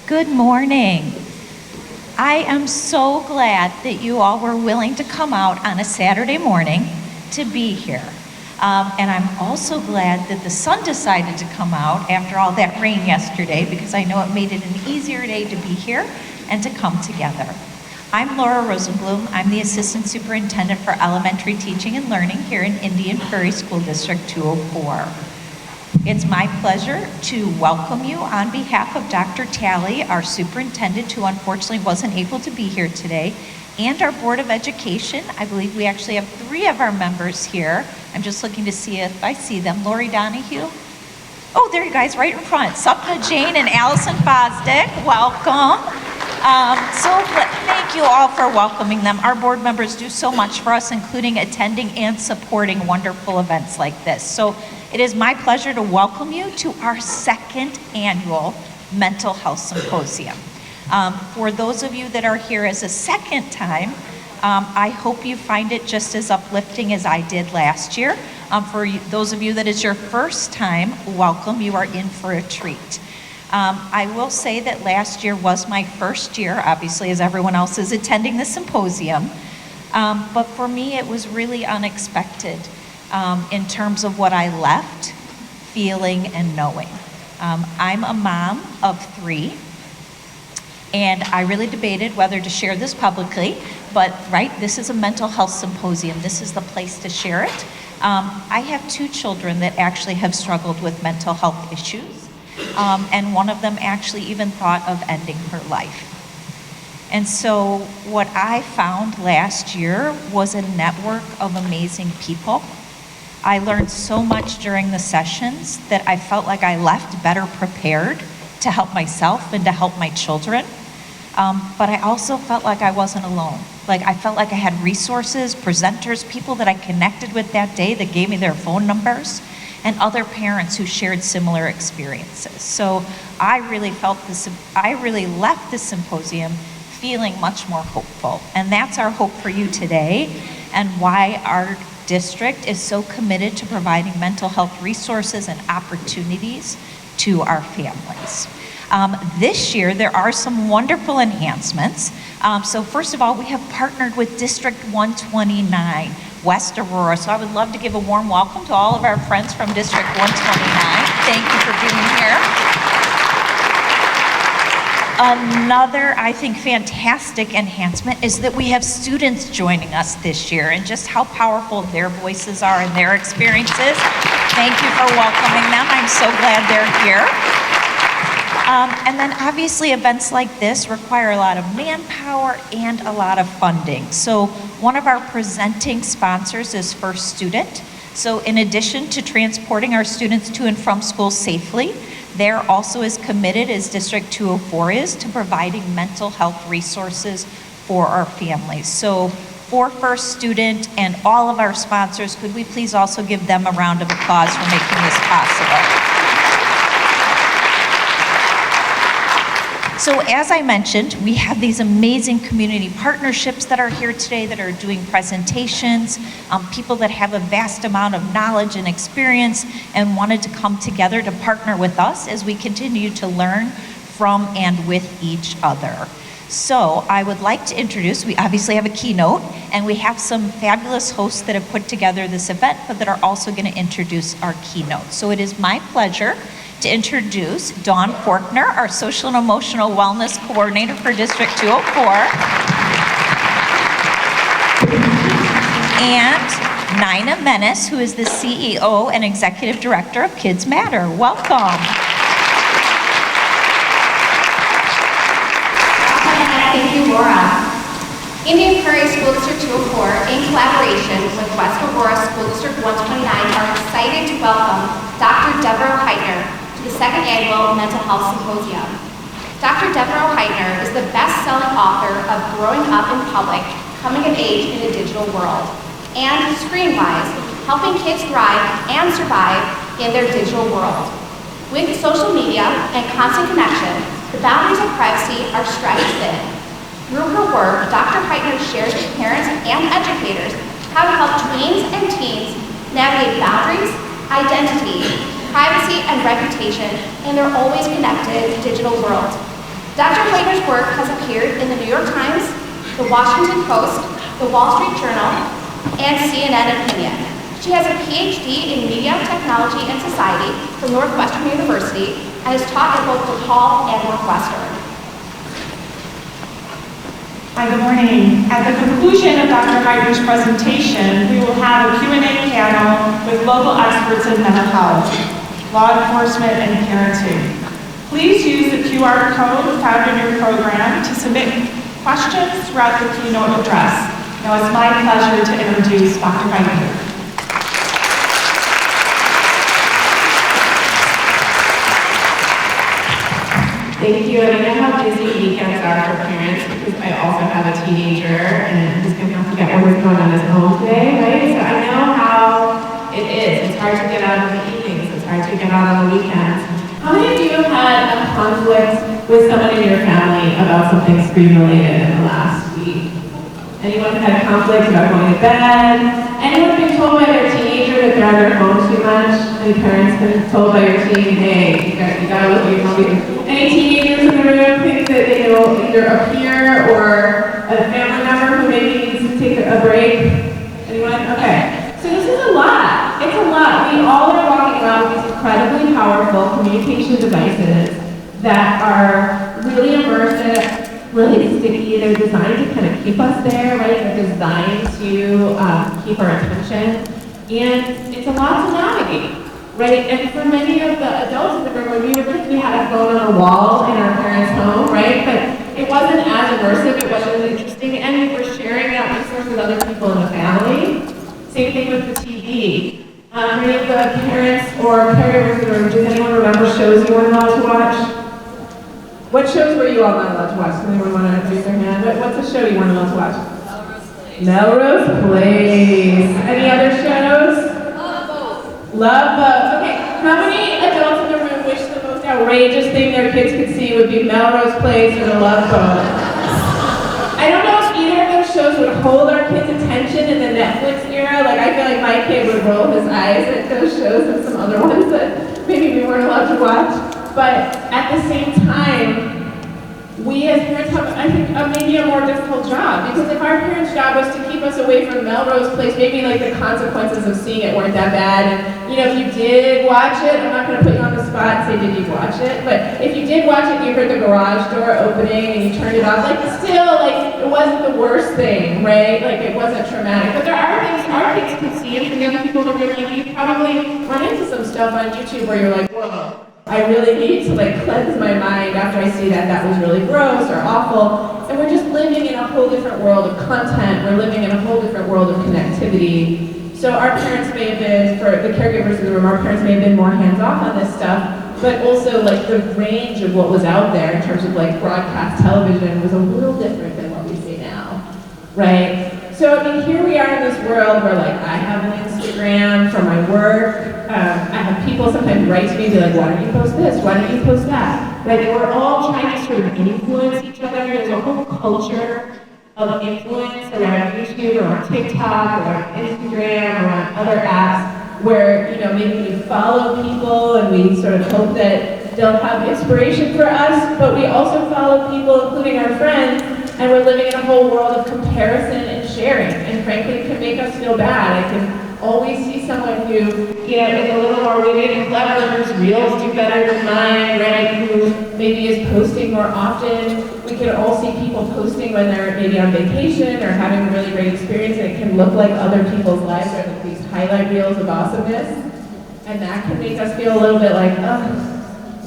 Good morning. I am so glad that you all were willing to come out on a Saturday morning to be here. And I'm also glad that the sun decided to come out after all that rain yesterday, because I know it made it an easier day to be here and to come together. I'm Laura Rosenblum. I'm the Assistant Superintendent for Elementary Teaching and Learning here in Indian Prairie School District 204. It's my pleasure to welcome you on behalf of Dr. Talley, our superintendent, who unfortunately wasn't able to be here today, and our Board of Education. I believe we actually have 3 of our members here. I'm just looking to see if I see them. Lori Donahue. Oh, there you guys, right in front. Sapna Jane and Allison Fosdick, welcome. Thank you all for welcoming them. Our board members do so much for us, including attending and supporting wonderful events like this. So it is my pleasure to welcome you to our 2nd annual Mental Health Symposium. For those of you that are here as a second time, I hope you find it just as uplifting as I did last year. For those of you that is your first time, welcome. You are in for a treat. I will say that last year was my first year, obviously, as everyone else is attending the symposium. But for me, it was really unexpected in terms of what I left feeling and knowing. I'm a mom of 3, and I really debated whether to share this publicly, but this is a mental health symposium. This is the place to share it. I have 2 children that actually have struggled with mental health issues. And one of them actually even thought of ending her life. And so what I found last year was a network of amazing people. I learned so much during the sessions that I felt like I left better prepared to help myself and to help my children. But I also felt like I wasn't alone. I felt like I had resources, presenters, people that I connected with that day that gave me their phone numbers, and other parents who shared similar experiences. So I really left the symposium feeling much more hopeful. And that's our hope for you today, and why our district is so committed to providing mental health resources and opportunities to our families. This year, there are some wonderful enhancements. So first of all, we have partnered with District 129, West Aurora. So I would love to give a warm welcome to all of our friends from District 129. Thank you for being here. Another, I think, fantastic enhancement is that we have students joining us this year, and just how powerful their voices are and their experiences. Thank you for welcoming them. I'm so glad they're here. And then obviously events like this require a lot of manpower and a lot of funding. So one of our presenting sponsors is First Student. So in addition to transporting our students to and from school safely, they're also as committed as District 204 is to providing mental health resources for our families. So for First Student and all of our sponsors, could we please also give them a round of applause for making this possible? So as I mentioned, we have these amazing community partnerships that are here today that are doing presentations, people that have a vast amount of knowledge and experience and wanted to come together to partner with us as we continue to learn from and with each other. So I would like to introduce, we obviously have a keynote, and we have some fabulous hosts that have put together this event, but that are also going to introduce our keynote. So it is my pleasure to introduce Dawn Forkner, our Social and Emotional Wellness Coordinator for District 204, and Nina Menace, who is the CEO and Executive Director of Kids Matter. Welcome. Thank you, Laura. Indian Prairie School District 204, in collaboration with West Aurora School District 129, are excited to welcome Dr. Devorah Heitner to the 2nd annual Mental Health Symposium. Dr. Devorah Heitner is the best-selling author of Growing Up in Public, Coming of Age in a Digital World, and Screenwise, Helping Kids Thrive and Survive in Their Digital World. With social media and constant connection, the boundaries of privacy are stretched thin. Through her work, Dr. Heitner shares with parents and educators how to help tweens and teens navigate boundaries, identity, privacy, and reputation in their always connected digital world. Dr. Heitner's work has appeared in the New York Times, the Washington Post, the Wall Street Journal, and CNN Opinion. She has a Ph.D. in Media, Technology, and Society from Northwestern University and has taught at both DePaul and Northwestern. Hi, good morning. At the conclusion of Dr. Heitner's presentation, we will have a Q&A panel with local experts in mental health, law enforcement, and parenting. Please use the QR code found in your program to submit questions throughout the keynote address. Now it's my pleasure to introduce Dr. Heitner. Thank you. And I know how busy weekends are for parents because I also have a teenager and he's going to have to get work done on his own today, right? So I know how it is. It's hard to get out in the evenings. It's hard to get out on the weekends. How many of you have had a conflict with someone in your family about something screen-related in the last week? Anyone had a conflict about going to bed? Anyone been told by their teenager that they're on their phone too much? Any parents been told by your teen, hey, you gotta look at your phone? Any teenagers in the room think that they know either a peer or a family member who maybe needs to take a break? Anyone? Okay. So this is a lot. It's a lot. We all are walking around with these incredibly powerful communication devices that are really immersive, really sticky. They're designed to kind of keep us there, right? They're designed to keep our attention. And it's a lot to navigate, right? And for many of the adults in the room, when we were kids, we had a phone on a wall in our parents' home, right? But it wasn't as immersive, it wasn't as interesting, and we were sharing that resource with other people in the family. Same thing with the TV. Many of the parents or caregivers in the room, does anyone remember shows you weren't allowed to watch? What shows were you all not allowed to watch? Does anyone want to raise their hand? What's a show you weren't allowed to watch? Melrose Place. Any other shows? Love Boat. Okay, how many adults in the room wish the most outrageous thing their kids could see would be Melrose Place or the Love Boat? I don't know if either of those shows would hold our kids' attention in the Netflix era. Like, I feel like my kid would roll his eyes at those shows and some other ones that maybe we weren't allowed to watch. But at the same time, we as parents have, I think, maybe a more difficult job. Because if our parents' job was to keep us away from Melrose Place, maybe like the consequences of seeing it weren't that bad. And you know, if you did watch it, I'm not going to put you on the spot and say, did you watch it? But if you did watch it, you heard the garage door opening and you turned it off, like still, like it wasn't the worst thing, right? Like it wasn't traumatic. But there are things our kids can see, and for young people to really, you probably run into some stuff on YouTube where you're like, whoa. I really need to like cleanse my mind after I see that was really gross or awful. And we're just living in a whole different world of content. We're living in a whole different world of connectivity. So our parents may have been, for the caregivers in the room, our parents may have been more hands-off on this stuff, but also like the range of what was out there in terms of like broadcast television was a little different than what we see now, right? So I mean, here we are in this world where like I have an Instagram for my work. I have people sometimes write to me and be like, why don't you post this? Why don't you post that? Right? And we're all trying to sort of influence each other. There's a whole culture of influence around YouTube or on TikTok or on Instagram or on other apps where, you know, maybe we follow people and we sort of hope that they'll have inspiration for us, but we also follow people, including our friends, and we're living in a whole world of comparison and sharing, and frankly, it can make us feel bad. I can always see someone who, you know, is a little more witty and clever, whose reels do better than mine, right, who maybe is posting more often. We can all see people posting when they're maybe on vacation or having a really great experience, and it can look like other people's lives are like these highlight reels of awesomeness, and that can make us feel a little bit like, oh,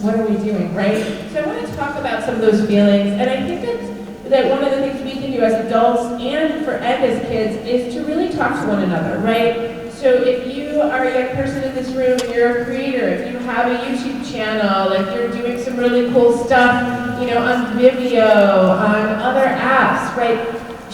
what are we doing, right? So I want to talk about some of those feelings, and I think that one of the things we can do as adults and as kids is to really talk to one another, right? So if you are a young person in this room and you're a creator, if you have a YouTube channel, if you're doing some really cool stuff, you know, on Vimeo, on other apps, right?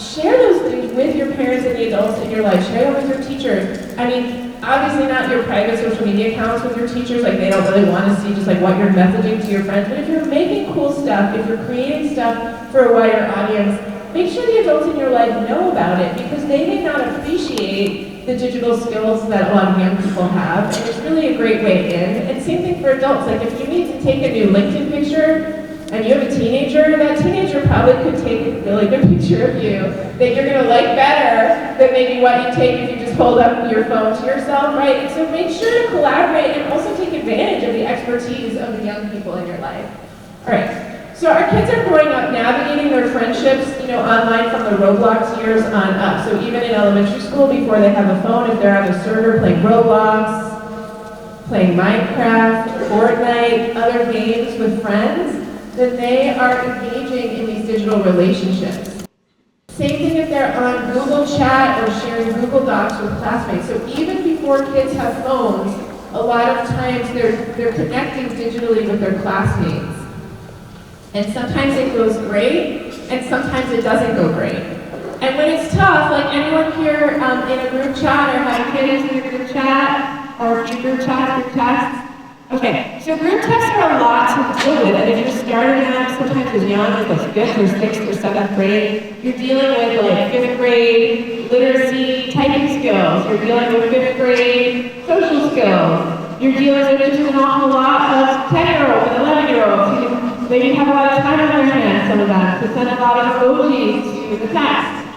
Share those things with your parents and the adults in your life. Share them with your teachers. I mean, obviously not your private social media accounts with your teachers, like they don't really want to see just like what you're messaging to your friends, but if you're making cool stuff, if you're creating stuff for a wider audience, make sure the adults in your life know about it, because they may not appreciate the digital skills that a lot of young people have, and it's really a great way in. And same thing for adults, like if you need to take a new LinkedIn picture, and you have a teenager, that teenager probably could take a really good picture of you that you're gonna like better than maybe what you take if you just hold up your phone to yourself, right? And so make sure to collaborate and also take advantage of the expertise of the young people in your life. All right, so our kids are growing up navigating their friendships, online from the Roblox years on up. So even in elementary school, before they have a phone, if they're on the server playing Roblox, playing Minecraft, Fortnite, other games with friends, then they are engaging in these digital relationships. Same thing if they're on Google Chat or sharing Google Docs with classmates. So even before kids have phones, a lot of times they're connecting digitally with their classmates. And sometimes it goes great, and sometimes it doesn't go great. And when it's tough, like anyone here in a group chat or have kids in a group chat, or a few group texts? Okay, so group texts are a lot to deal with, and if you're starting out sometimes as young as like 5th or 6th or 7th grade, you're dealing with like 5th grade literacy typing skills, you're dealing with 5th grade social skills, you're dealing with just an awful lot of 10-year-olds and 11-year-olds who maybe have a lot of time on their hands, some of them, to send a lot of emojis to the text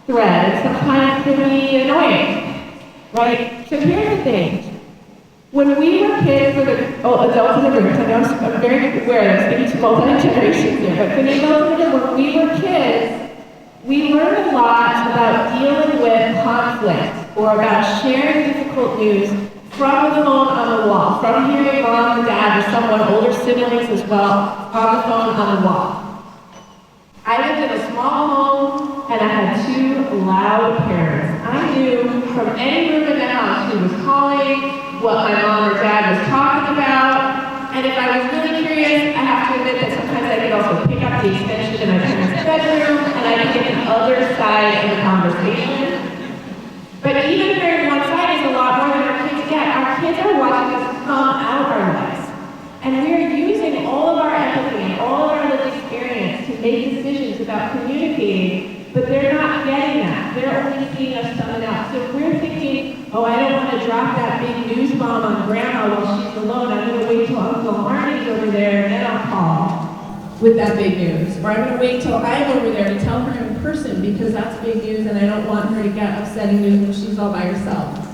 thread, and sometimes it can be annoying, right? So here's the thing. When we were kids, for the adults in the room, I know I'm very aware of this, maybe multi-generations here, but for the adults in the room, when we were kids, we learned a lot about dealing with conflict or about sharing difficult news from the phone on the wall, from hearing mom and dad or someone, older siblings as well, on the phone on the wall. I lived in a small home and I had 2 loud parents. I knew from any room in the house who was calling, what my mom or dad was talking about, and if I was really curious, I have to admit that sometimes I could also pick up the extension in my parents' bedroom and I could get the other side of the conversation. But even hearing one side is a lot more than our kids get. Our kids are watching us come out our lives. And we're using all of our empathy and all of our lived experience to make decisions about communicating, but they're not getting that. They're only seeing us summon out. So if we're thinking, oh, I don't want to drop that big news bomb on grandma while she's alone, I'm going to wait till Uncle Marnie's over there and then I'll call with that big news. Or I'm going to wait till I'm over there to tell her in person because that's big news and I don't want her to get upsetting news when she's all by herself.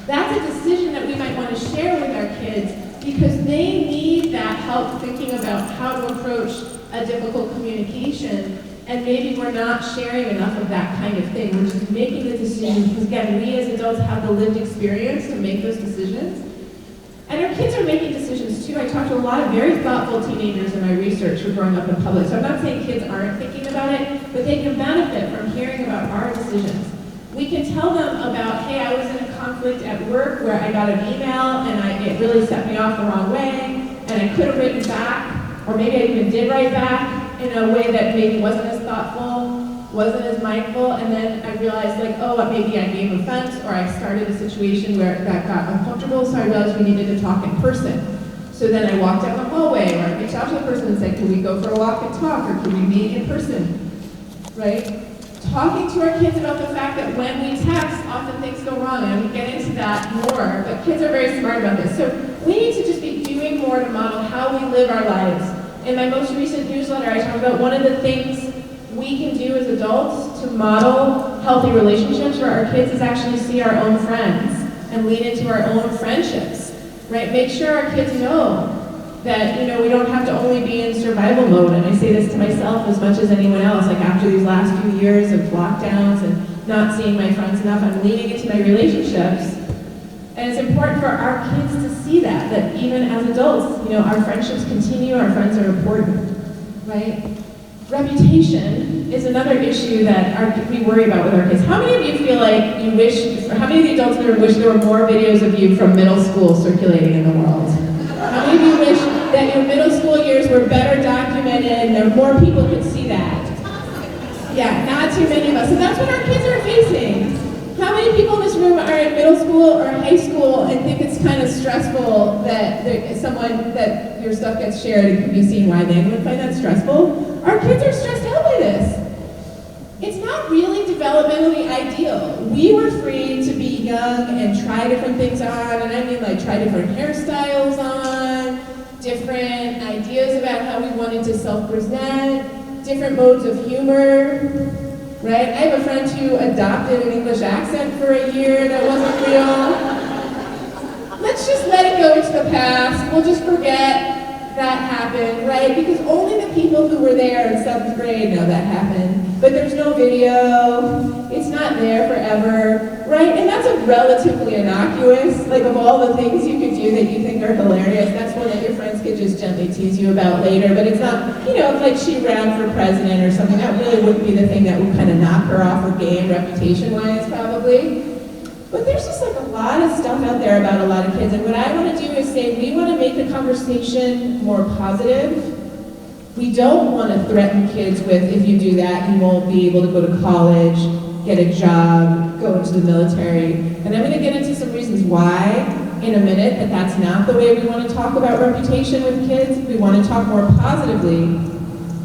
That's a decision that we might want to share with our kids because they need that help thinking about how to approach a difficult communication, and maybe we're not sharing enough of that kind of thing. We're just making the decisions because, again, we as adults have the lived experience to make those decisions. And our kids are making decisions too. I talked to a lot of very thoughtful teenagers in my research who are growing up in public. So I'm not saying kids aren't thinking about it, but they can benefit from hearing about our decisions. We can tell them about, hey, I was in a conflict at work where I got an email and it really set me off the wrong way, and I could have written back, or maybe I even did write back in a way that maybe wasn't as thoughtful, wasn't as mindful, and then I realized like, oh, maybe I gave offense, or I started a situation where that got uncomfortable, so I realized we needed to talk in person. So then I walked down the hallway, or I reached out to the person and said, can we go for a walk and talk, or can we meet in person, right? Talking to our kids about the fact that when we text, often things go wrong, and we get into that more, but kids are very smart about this. So we need to just be doing more to model how we live our lives. In my most recent newsletter, I talk about one of the things we can do as adults to model healthy relationships for our kids is actually see our own friends and lean into our own friendships, right? Make sure our kids know that, we don't have to only be in survival mode, and I say this to myself as much as anyone else, like after these last few years of lockdowns and not seeing my friends enough, I'm leaning into my relationships. And it's important for our kids to see that even as adults, our friendships continue, our friends are important, right? Reputation is another issue that we worry about with our kids. How many of you feel like how many of the adults in the room wish there were more videos of you from middle school circulating in the world? How many of you wish that your middle school years were better documented and that more people could see that? Yeah, not too many of us. So that's what our kids are facing. How many people in this room are in middle school or high school and think it's kind of stressful that that your stuff gets shared and can be seen widely? Anyone find that stressful? Our kids are stressed out by this. It's not really developmentally ideal. We were free to be young and try different things on, and I mean like try different hairstyles on, different ideas about how we wanted to self-present, different modes of humor, right? I have a friend who adopted an English accent for a year that wasn't real. Let's just let it go into the past. We'll just forget that happened, right? Because only the people who were there in 7th grade know that happened. But there's no video, it's not there forever, right? And that's a relatively innocuous, like of all the things you could do that you think are hilarious, that's one that your friends could just gently tease you about later. But it's not, you know, if like she ran for president or something, that really wouldn't be the thing that would kind of knock her off her game reputation-wise, probably. But there's just like a lot of stuff out there about a lot of kids, and what I want to do is say we want to make the conversation more positive. We don't want to threaten kids with, if you do that, you won't be able to go to college, get a job, go into the military. And I'm going to get into some reasons why in a minute that that's not the way we want to talk about reputation with kids. We want to talk more positively.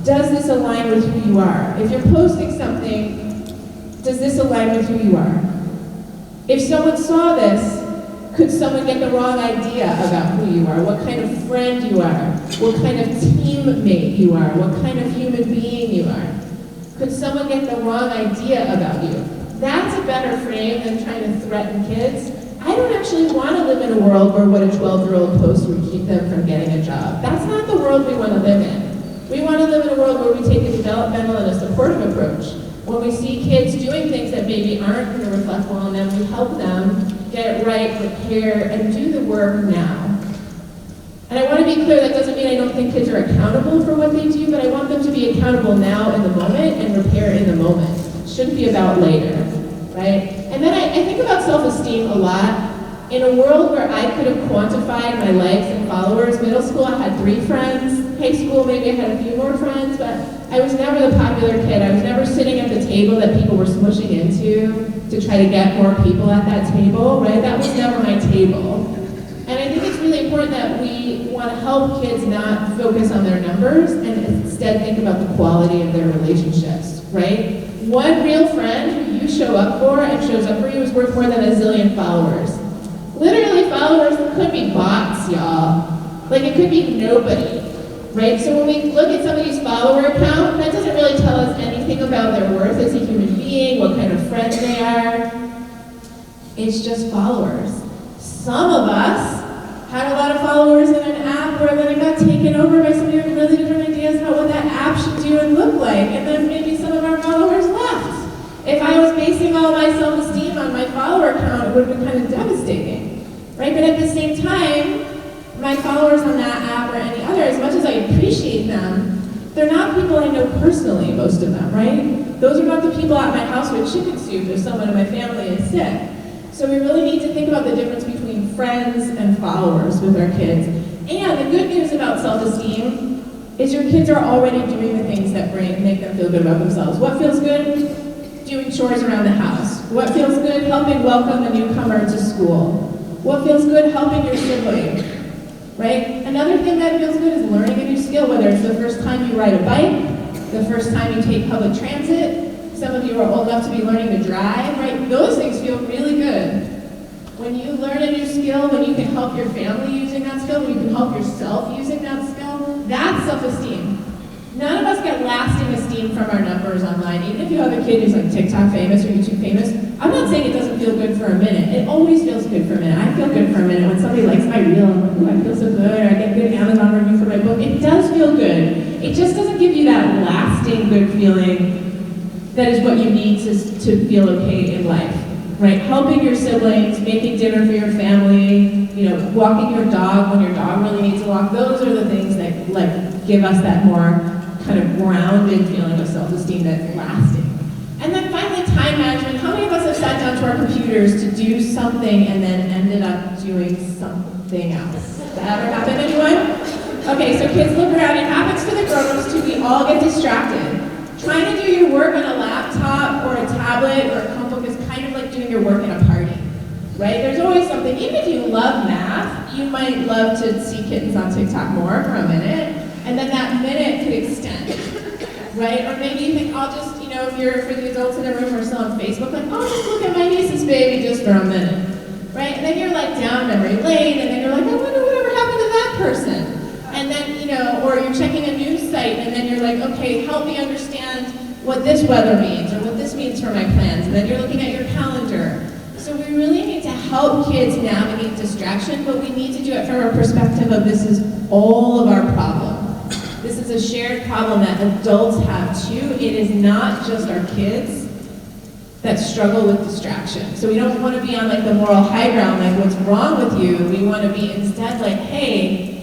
Does this align with who you are? If you're posting something, does this align with who you are? If someone saw this, could someone get the wrong idea about who you are, what kind of friend you are, what kind of teammate you are, what kind of human being you are? Could someone get the wrong idea about you? That's a better frame than trying to threaten kids. I don't actually want to live in a world where what a 12-year-old post would keep them from getting a job. That's not the world we want to live in. We want to live in a world where we take a developmental and a supportive approach. When we see kids doing things that maybe aren't going to reflect well on them, we help them get it right, repair, and do the work now. And I want to be clear, that doesn't mean I don't think kids are accountable for what they do, but I want them to be accountable now in the moment and repair in the moment. It shouldn't be about later, right? And then I think about self-esteem a lot. In a world where I could have quantified my likes and followers, middle school I had 3 friends, high school maybe I had a few more friends, but I was never the popular kid. I was never sitting at the table that people were smushing into to try to get more people at that table, right? That was never my table. And I think it's really important that we want to help kids not focus on their numbers and instead think about the quality of their relationships, right? One real friend who you show up for and shows up for you is worth more than a zillion followers. Literally, followers could be bots, y'all. Like, it could be nobody, right? So when we look at somebody's follower count, that doesn't really tell us anything about their worth as a human being, what kind of friends they are. It's just followers. Some of us had a lot of followers in an app where then it got taken over by somebody with really different ideas about what that app should do and look like, and then maybe some of our followers left. If I was basing all my self-esteem on my follower count, it would have been kind of devastating, right? But at the same time, my followers on that app or any other, as much as I appreciate them, they're not people I know personally, most of them, right? Those are not the people at my house with chicken soup if someone in my family is sick. So we really need to think about the difference between friends and followers with our kids. And the good news about self-esteem is your kids are already doing the things that make them feel good about themselves. What feels good? Doing chores around the house. What feels good? Helping welcome a newcomer to school. What feels good? Helping your sibling, right? Another thing that feels good is learning a new skill, whether it's the first time you ride a bike, the first time you take public transit. Some of you are old enough to be learning to drive, right? Those things feel really good. When you learn a new skill, when you can help your family using that skill, when you can help yourself using that skill, that's self-esteem. None of us get lasting esteem from our numbers online. Even if you have a kid who's like TikTok famous or YouTube famous, I'm not saying it doesn't feel good for a minute. It always feels good for a minute. I feel good for a minute when somebody likes my reel. I'm like, ooh, I feel so good. Or I get good Amazon review for my book. It does feel good. It just doesn't give you that lasting good feeling that is what you need to feel okay in life, right? Helping your siblings, making dinner for your family, walking your dog when your dog really needs a walk. Those are the things that give us that more kind of grounded feeling of self-esteem that's lasting. And then finally, time management. How many of us have sat down to our computers to do something and then ended up doing something else? Does that ever happen, anyone? Okay, so kids look around. It happens to the grown-ups too. We all get distracted. Trying to do your work on a laptop or a tablet or a Chromebook is kind of like doing your work in a party, right? There's always something. Even if you love math, you might love to see kittens on TikTok more for a minute, and then that minute could extend, right? Or maybe you think, I'll just, if you're for the adults in the room or still on Facebook, like, I'll just look at my niece's baby just for a minute, right? And then you're like down memory lane, and then you're like, I wonder whatever happened to that person. And then, or you're checking a like, okay, help me understand what this weather means or what this means for my plans. And then you're looking at your calendar. So we really need to help kids navigate distraction, but we need to do it from a perspective of this is all of our problem. This is a shared problem that adults have too. It is not just our kids that struggle with distraction. So we don't want to be on like the moral high ground, like what's wrong with you? We want to be instead like, hey,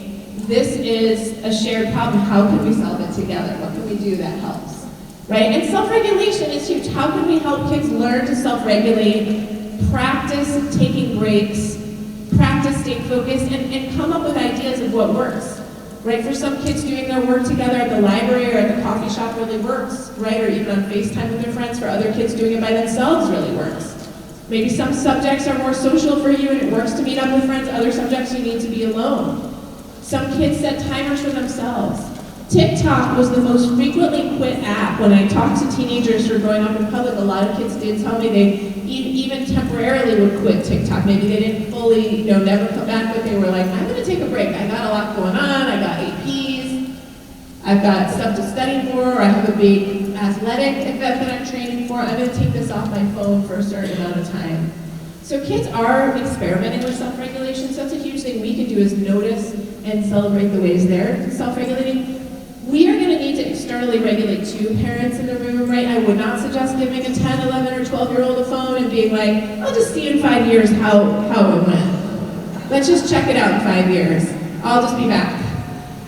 this is a shared problem. How can we solve it together? What can we do that helps? Right? And self-regulation is huge. How can we help kids learn to self-regulate, practice taking breaks, practice staying focused, and come up with ideas of what works? Right? For some kids, doing their work together at the library or at the coffee shop really works, right? Or even on FaceTime with their friends. For other kids, doing it by themselves really works. Maybe some subjects are more social for you and it works to meet up with friends. Other subjects, you need to be alone. Some kids set timers for themselves. TikTok was the most frequently quit app. When I talked to teenagers who were growing up in public, a lot of kids did tell me they even temporarily would quit TikTok. Maybe they didn't fully, never come back, but they were like, I'm gonna take a break. I got a lot going on, I got APs, I've got stuff to study for, or I have a big athletic event that I'm training for. I'm gonna take this off my phone for a certain amount of time. So kids are experimenting with self-regulation, so that's a huge thing we can do is notice and celebrate the ways they're self-regulating. We are going to need to externally regulate too, parents in the room, right? I would not suggest giving a 10, 11, or 12-year-old a phone and being like, I'll just see in 5 years how it went. Let's just check it out in 5 years. I'll just be back.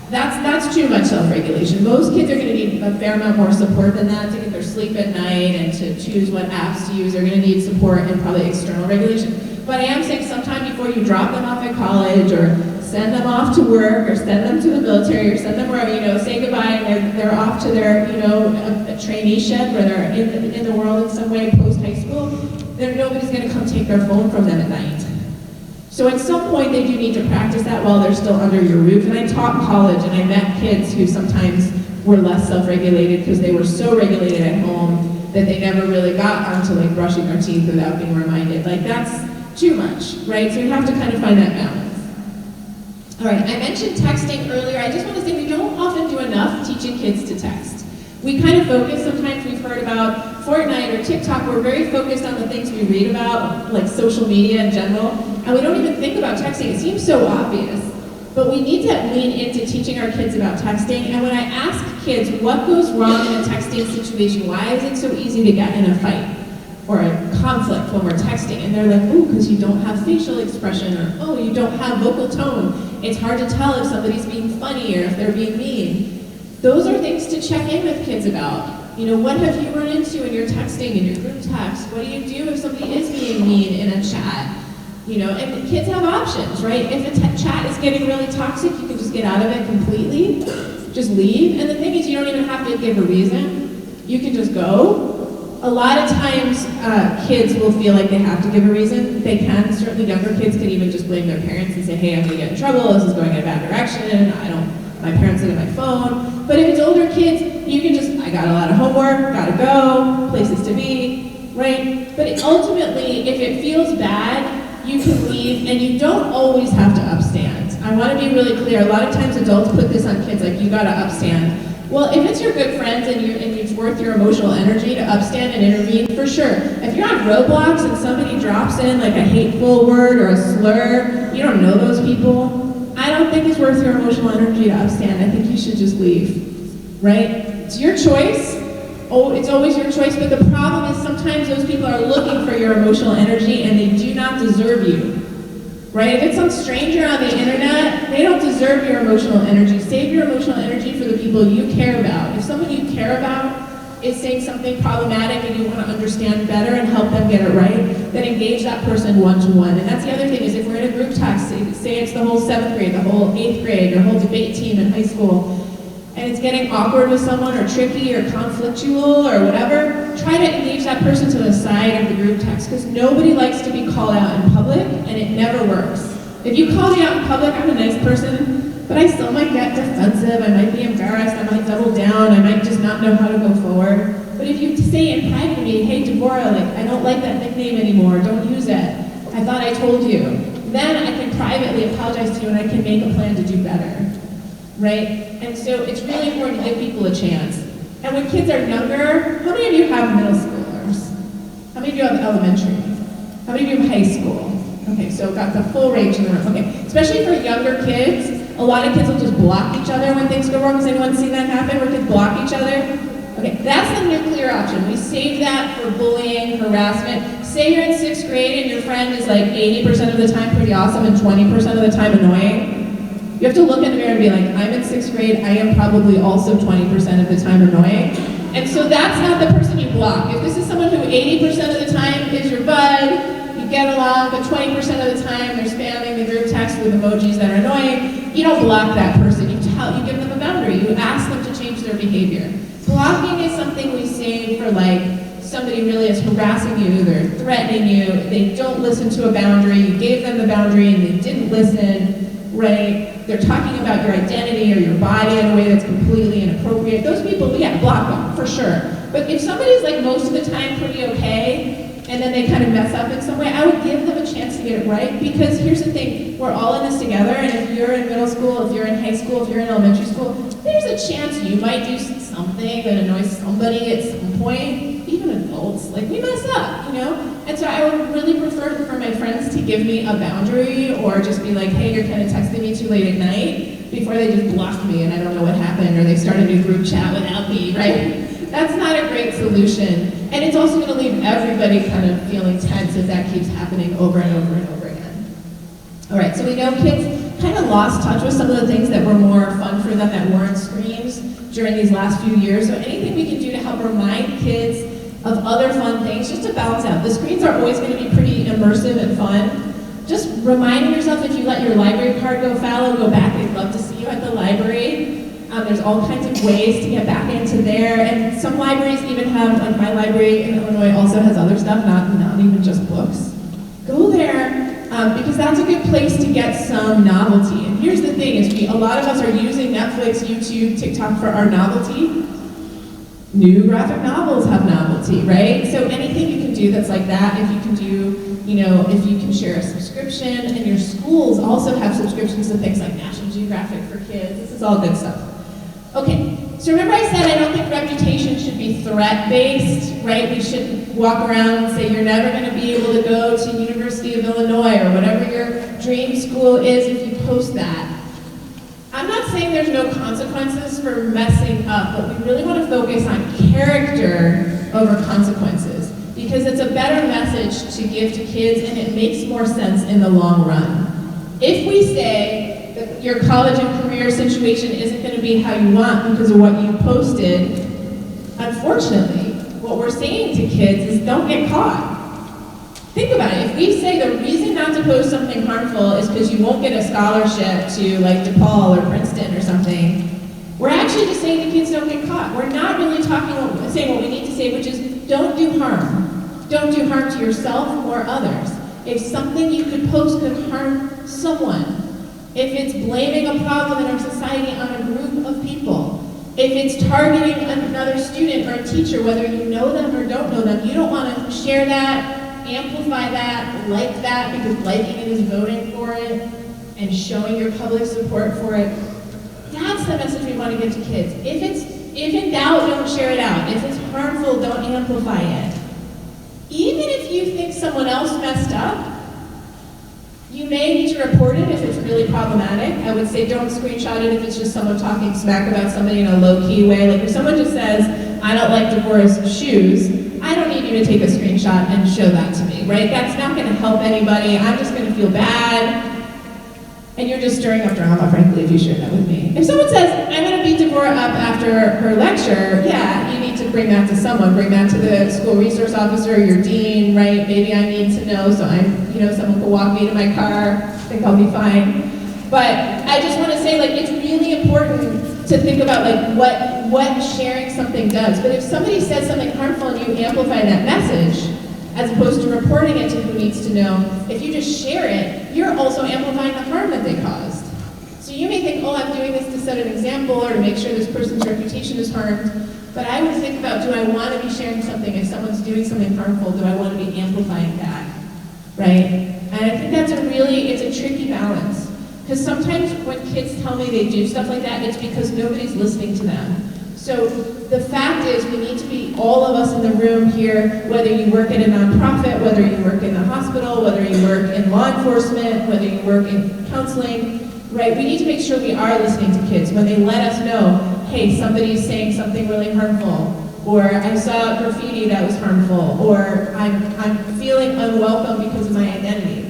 That's too much self-regulation. Most kids are going to need a fair amount more support than that to get their sleep at night and to choose what apps to use. They're going to need support and probably external regulation. But I am saying sometime before you drop them off at college or send them off to work or send them to the military or send them wherever, say goodbye and they're off to their, a traineeship where they're in the world in some way post-high school, then nobody's going to come take their phone from them at night. So at some point they do need to practice that while they're still under your roof. And I taught college and I met kids who sometimes were less self-regulated because they were so regulated at home that they never really got onto like brushing their teeth without being reminded. Like that's too much, right? So you have to kind of find that balance. All right, I mentioned texting earlier. I just want to say we don't often do enough teaching kids to text. We kind of focus, sometimes we've heard about Fortnite or TikTok, we're very focused on the things we read about, like social media in general, and we don't even think about texting. It seems so obvious, but we need to lean into teaching our kids about texting, and when I ask kids what goes wrong in a texting situation, why is it so easy to get in a fight or a conflict when we're texting, and they're like, oh, because you don't have facial expression, or oh, you don't have vocal tone. It's hard to tell if somebody's being funny or if they're being mean. Those are things to check in with kids about. What have you run into in your texting, in your group text? What do you do if somebody is being mean in a chat? And kids have options, right? If a chat is getting really toxic, you can just get out of it completely, just leave. And the thing is, you don't even have to give a reason. You can just go. A lot of times, kids will feel like they have to give a reason. They can. Certainly younger kids can even just blame their parents and say, hey, I'm gonna get in trouble, this is going in a bad direction, my parents look at my phone. But if it's older kids, you can just, I got a lot of homework, gotta go, places to be, right? But ultimately, if it feels bad, you can leave, and you don't always have to upstand. I wanna be really clear, a lot of times adults put this on kids, like you gotta upstand. Well, if it's your good friends and it's worth your emotional energy to upstand and intervene, for sure. If you're on Roblox and somebody drops in like a hateful word or a slur, you don't know those people, I don't think it's worth your emotional energy to upstand. I think you should just leave, right? It's your choice. Oh, it's always your choice, but the problem is sometimes those people are looking for your emotional energy and they do not deserve you. Right? If it's some stranger on the internet, they don't deserve your emotional energy. Save your emotional energy for the people you care about. If someone you care about is saying something problematic and you want to understand better and help them get it right, then engage that person one-to-one. And that's the other thing is if we're in a group text, say it's the whole 7th grade, the whole 8th grade, your whole debate team in high school, and it's getting awkward with someone or tricky or conflictual or whatever, try to engage that person to the side of the group text because nobody likes to be called out in public and it never works. If you call me out in public, I'm a nice person, but I still might get defensive, I might be embarrassed, I might double down, I might just not know how to go forward. But if you say in private to me, hey Devorah, I don't like that nickname anymore, don't use it. I thought I told you. Then I can privately apologize to you and I can make a plan to do better. right? And so it's really important to give people a chance. And when kids are younger, how many of you have middle schoolers? How many of you have elementary? How many of you have high school? Okay, so got the full range in the room. Okay, especially for younger kids, a lot of kids will just block each other when things go wrong. Has anyone seen that happen where kids block each other? Okay, that's the nuclear option. We save that for bullying, harassment. Say you're in 6th grade and your friend is like 80% of the time pretty awesome and 20% of the time annoying. You have to look in the mirror and be like, I'm in 6th grade, I am probably also 20% of the time annoying. And so that's not the person you block. If this is someone who 80% of the time is your bud, you get along, but 20% of the time they're spamming the group text with emojis that are annoying, you don't block that person. You give them a boundary. You ask them to change their behavior. Blocking is something we save for like, somebody really is harassing you, they're threatening you, they don't listen to a boundary, you gave them the boundary and they didn't listen, right? They're talking about your identity or your body in a way that's completely inappropriate. Those people, yeah, block them, for sure. But if somebody's like most of the time pretty okay, and then they kind of mess up in some way, I would give them a chance to get it right, because here's the thing, we're all in this together, and if you're in middle school, if you're in high school, if you're in elementary school, there's a chance you might do something that annoys somebody at some point, even adults, like we mess up, you know? And so I would really prefer for my friends to give me a boundary or just be like, hey, you're kind of texting me too late at night, before they just block me and I don't know what happened, or they start a new group chat without me, right? That's not a great solution. And it's also gonna leave everybody kind of feeling tense if that keeps happening over and over and over again. All right, so we know kids kind of lost touch with some of the things that were more fun for them that weren't screens during these last few years. So anything we can do to help remind kids of other fun things, just to balance out. The screens are always going to be pretty immersive and fun. Just reminding yourself, if you let your library card go fallow, go back. They'd love to see you at the library. There's all kinds of ways to get back into there. And some libraries even have, like my library in Illinois also has other stuff, not even just books. Go there. Because that's a good place to get some novelty. And here's the thing, is a lot of us are using Netflix, YouTube, TikTok for our novelty. New graphic novels have novelty, right? So anything you can do that's like that, if you can do, if you can share a subscription, and your schools also have subscriptions to things like National Geographic for kids, this is all good stuff. Okay, so remember I said I don't think reputation should be threat-based, right? We shouldn't walk around and say you're never going to be able to go to University of Illinois or whatever your dream school is if you post that. I'm not saying there's no consequences for messing up, but we really want to focus on character over consequences, because it's a better message to give to kids and it makes more sense in the long run. If we say that your college and career situation isn't going to be how you want because of what you posted, unfortunately, what we're saying to kids is don't get caught. Think about it. If we say the reason not to post something harmful is because you won't get a scholarship to like DePaul or Princeton or something, we're actually just saying the kids don't get caught. We're not really saying what we need to say, which is don't do harm. Don't do harm to yourself or others. If something you could post could harm someone, if it's blaming a problem in our society on a group of people, if it's targeting another student or a teacher, whether you know them or don't know them, you don't want to share that, amplify that, like that, because liking it is voting for it and showing your public support for it. That's the message we want to give to kids. If in doubt, don't share it out. If it's harmful, don't amplify it. Even if you think someone else messed up, you may need to report it if it's really problematic. I would say don't screenshot it if it's just someone talking smack about somebody in a low-key way. Like if someone just says, I don't like Devorah's shoes, I don't need you to take a screenshot and show that to me, right? That's not going to help anybody. I'm just going to feel bad. And you're just stirring up drama, frankly, if you share that with me. If someone says, I'm going to beat Devorah up after her lecture, yeah, you need to bring that to someone. Bring that to the school resource officer, your dean, right? Maybe I need to know so someone can walk me to my car. I think I'll be fine. But I just want to say, it's really important to think about, what sharing something does. But if somebody says something harmful and you amplify that message, as opposed to reporting it to who needs to know, if you just share it, you're also amplifying the harm that they caused. So you may think, I'm doing this to set an example or to make sure this person's reputation is harmed, but I would think about, do I want to be sharing something? If someone's doing something harmful, do I want to be amplifying that, right? And I think it's a tricky balance. Because sometimes when kids tell me they do stuff like that, it's because nobody's listening to them. So the fact is, we need to be, all of us in the room here, whether you work at a nonprofit, whether you work in the hospital, whether you work in law enforcement, whether you work in counseling, right? We need to make sure we are listening to kids when they let us know, hey, somebody's saying something really harmful, or I saw graffiti that was harmful, or I'm feeling unwelcome because of my identity.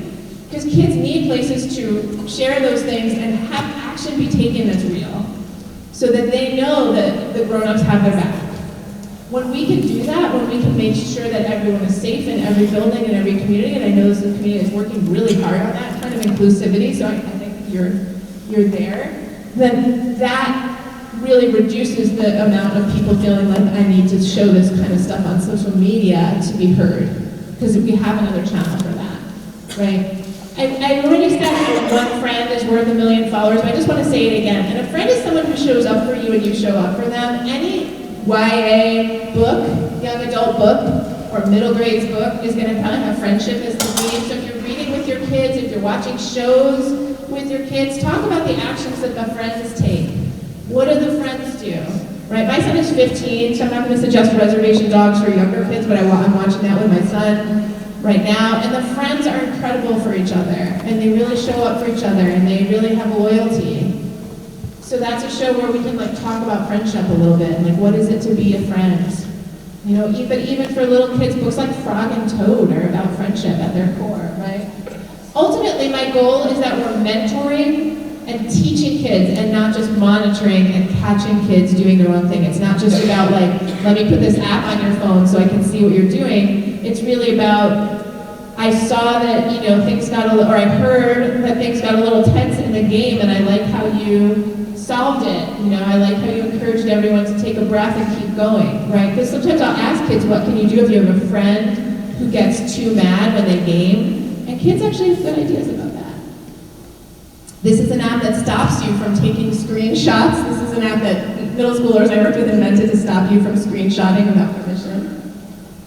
Because kids need places to share those things and have action be taken that's real, so that they know that the grown-ups have their back. When we can do that, when we can make sure that everyone is safe in every building and every community, and I know this community is working really hard on that kind of inclusivity, so I think you're there, then that really reduces the amount of people feeling like I need to show this kind of stuff on social media to be heard, because we have another channel for that, right? I already said that one friend is worth 1 million followers, but I just want to say it again. And a friend is someone who shows up for you and you show up for them. Any YA book, young adult book, or middle grades book is going to kind of have friendship as the theme. So if you're reading with your kids, if you're watching shows with your kids, talk about the actions that the friends take. What do the friends do? Right? My son is 15, so I'm not going to suggest reservation dogs for younger kids, but I'm watching that with my son right now, and the friends are incredible for each other, and they really show up for each other, and they really have loyalty. So that's a show where we can like talk about friendship a little bit, like what is it to be a friend? You know, but even for little kids, books like Frog and Toad are about friendship at their core, right? Ultimately, my goal is that we're mentoring and teaching kids and not just monitoring and catching kids doing the wrong thing. It's not just about like, let me put this app on your phone so I can see what you're doing. It's really about, I saw that, you know, things got a little, or I heard that things got a little tense in the game, and I like how you solved it. You know, I like how you encouraged everyone to take a breath and keep going, right? Because sometimes I'll ask kids, what can you do if you have a friend who gets too mad when they game? And kids actually have good ideas about that. This is an app that stops you from taking screenshots. This is an app that middle schoolers I worked with invented to stop you from screenshotting without permission.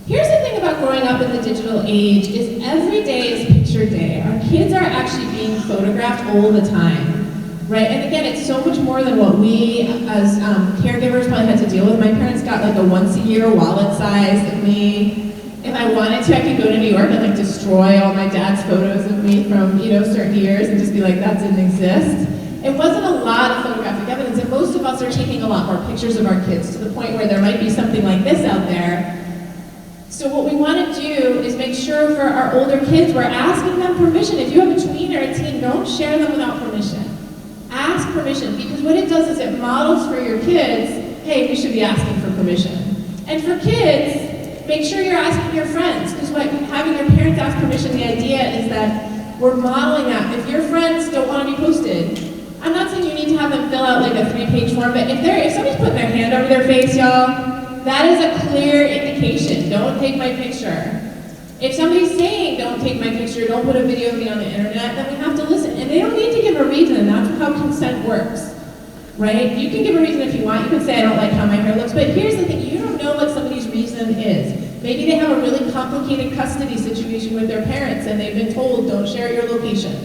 Here's the thing about growing up in the digital age is every day is picture day. Our kids are actually being photographed all the time, right? And again, it's so much more than what we as caregivers probably had to deal with. My parents got like a once-a-year wallet size of me. If I wanted to, I could go to New York and like destroy all my dad's photos of me from, you know, certain years and just be like, that didn't exist. It wasn't a lot of photographic evidence, and most of us are taking a lot more pictures of our kids to the point where there might be something like this out there. So what we want to do is make sure for our older kids, we're asking them permission. If you have a tween or a teen, don't share them without permission. Ask permission, because what it does is it models for your kids, hey, we should be asking for permission. And for kids, make sure you're asking your friends, because having your parents ask permission, the idea is that we're modeling that. If your friends don't want to be posted, I'm not saying you need to have them fill out like a 3-page form, but if somebody's putting their hand over their face, y'all, that is a clear indication. Don't take my picture. If somebody's saying, don't take my picture, don't put a video of me on the internet, then we have to listen. And they don't need to give a reason. That's how consent works, right? You can give a reason if you want. You can say, I don't like how my hair looks. But here's the thing. You don't know what somebody's reason is. Maybe they have a really complicated custody situation with their parents, and they've been told, don't share your location.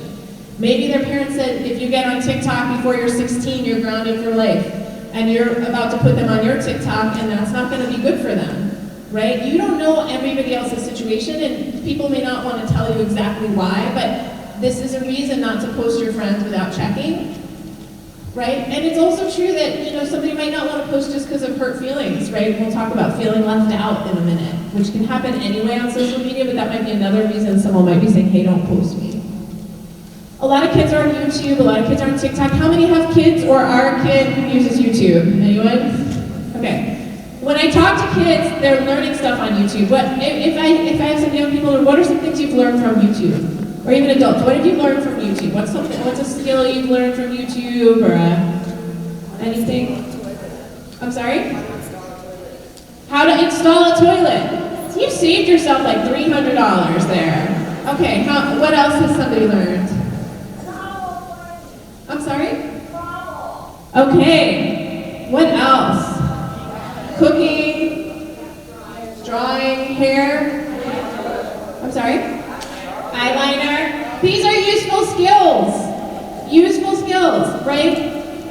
Maybe their parents said, if you get on TikTok before you're 16, you're grounded for life. And you're about to put them on your TikTok, and that's not going to be good for them, right? You don't know everybody else's situation, and people may not want to tell you exactly why, but this is a reason not to post your friends without checking, right? And it's also true that, you know, somebody might not want to post just because of hurt feelings, right? We'll talk about feeling left out in a minute, which can happen anyway on social media, but that might be another reason someone might be saying, hey, don't post me. A lot of kids are on YouTube, a lot of kids are on TikTok. How many have kids or are a kid who uses YouTube? Anyone? Okay. When I talk to kids, they're learning stuff on YouTube. If I have some young people, what are some things you've learned from YouTube? Or even adults, what have you learned from YouTube? What's a skill you've learned from YouTube or anything? I'm sorry? How to install a toilet. You saved yourself like $300 there. Okay, what else has somebody learned? I'm sorry? Okay, what else? Cooking, drawing, hair. I'm sorry? Eyeliner. These are useful skills. Use skills, right?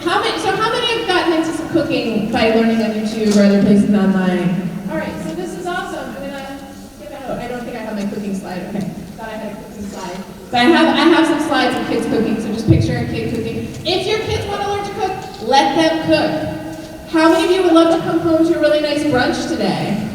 How many have gotten into some cooking by learning on YouTube or other places online? All right, so this is awesome. I'm gonna skip out. I don't think I have my cooking slide. Okay, thought I had a cooking slide. But I have some slides of kids cooking, so just picture a kid cooking. If your kids want to learn to cook, let them cook. How many of you would love to come home to a really nice brunch today?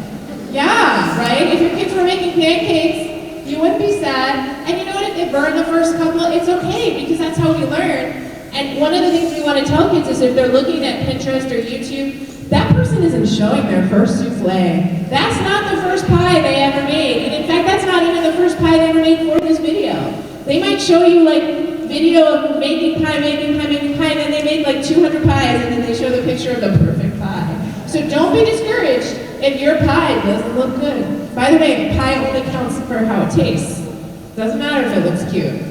Yeah, right? If your kids were making pancakes, you wouldn't be sad. And you know what, if they burn the first couple, it's okay, because that's how we learn. And one of the things we want to tell kids is if they're looking at Pinterest or YouTube, that person isn't showing their first souffle. That's not the first pie they ever made. And in fact, that's not even the first pie they ever made for this video. They might show you like video of making pie, and then they made like 200 pies, and then they show the picture of the perfect pie. So don't be discouraged if your pie doesn't look good. By the way, pie only counts for how it tastes. Doesn't matter if it looks cute.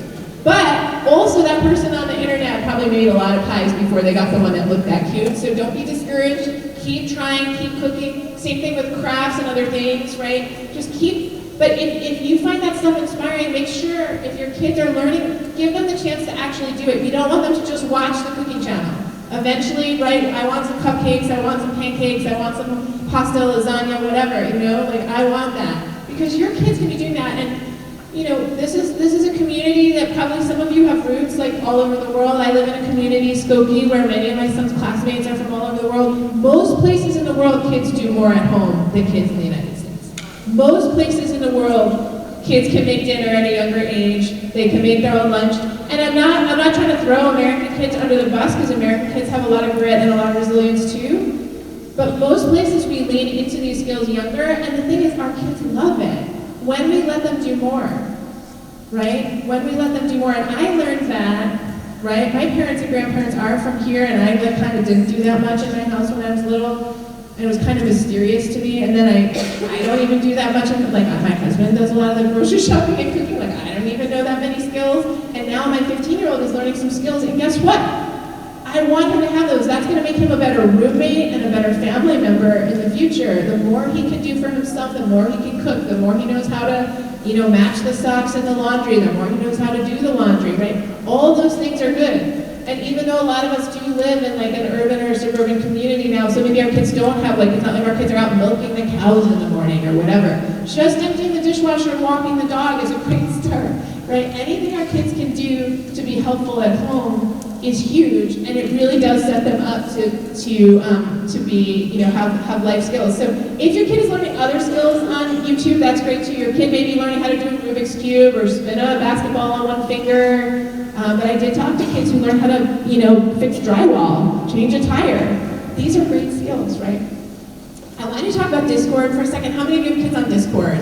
But also that person on the internet probably made a lot of pies before they got the one that looked that cute. So don't be discouraged. Keep trying, keep cooking. Same thing with crafts and other things, right? Just keep, but if you find that stuff inspiring, make sure if your kids are learning, give them the chance to actually do it. We don't want them to just watch the cooking channel. Eventually, right, I want some cupcakes, I want some pancakes, I want some pasta, lasagna, whatever, you know, like I want that. Because your kids can be doing that, and you know, this is a community that probably some of you have roots like all over the world. I live in a community, Skokie, where many of my son's classmates are from all over the world. Most places in the world, kids do more at home than kids in the United States. Most places in the world, kids can make dinner at a younger age. They can make their own lunch. And I'm not trying to throw American kids under the bus, because American kids have a lot of grit and a lot of resilience too. But most places we lean into these skills younger, and the thing is, our kids love it. When we let them do more, right? When we let them do more, and I learned that, right? My parents and grandparents are from here, and I like kind of didn't do that much in my house when I was little, and it was kind of mysterious to me. And then I don't even do that much. Like my husband does a lot of the grocery shopping and cooking. Like I don't even know that many skills. And now my 15-year-old is learning some skills, and guess what? I want him to have those. That's going to make him a better roommate and a better family member in the future. The more he can do for himself, the more he can cook, the more he knows how to, you know, match the socks in the laundry, the more he knows how to do the laundry, right? All those things are good. And even though a lot of us do live in like an urban or suburban community now, so maybe our kids don't have, like, it's not like our kids are out milking the cows in the morning or whatever. Just emptying the dishwasher and walking the dog is a great start, right? Anything our kids can do to be helpful at home is huge, and it really does set them up to be, you know, have life skills. So if your kid is learning other skills on YouTube, that's great too. Your kid may be learning how to do a Rubik's Cube or spin a basketball on one finger. But I did talk to kids who learn how to, you know, fix drywall, change a tire. These are great skills, right? I want to talk about Discord for a second. How many of you have kids on Discord?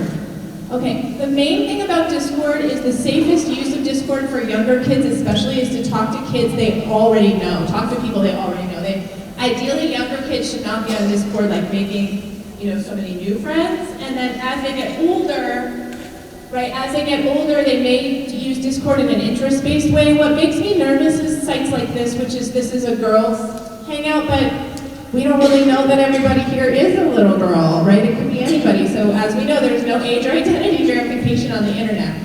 Okay, the main thing about Discord is the safest use of Discord for younger kids especially is to talk to kids they already know, talk to people they already know. Ideally, younger kids should not be on Discord like making, you know, so many new friends, and then as they get older, right, they may use Discord in an interest-based way. What makes me nervous is sites like this is a girls' hangout, but we don't really know that everybody here is a little girl, right? It could be anybody. So as we know, there's no age or identity verification on the internet.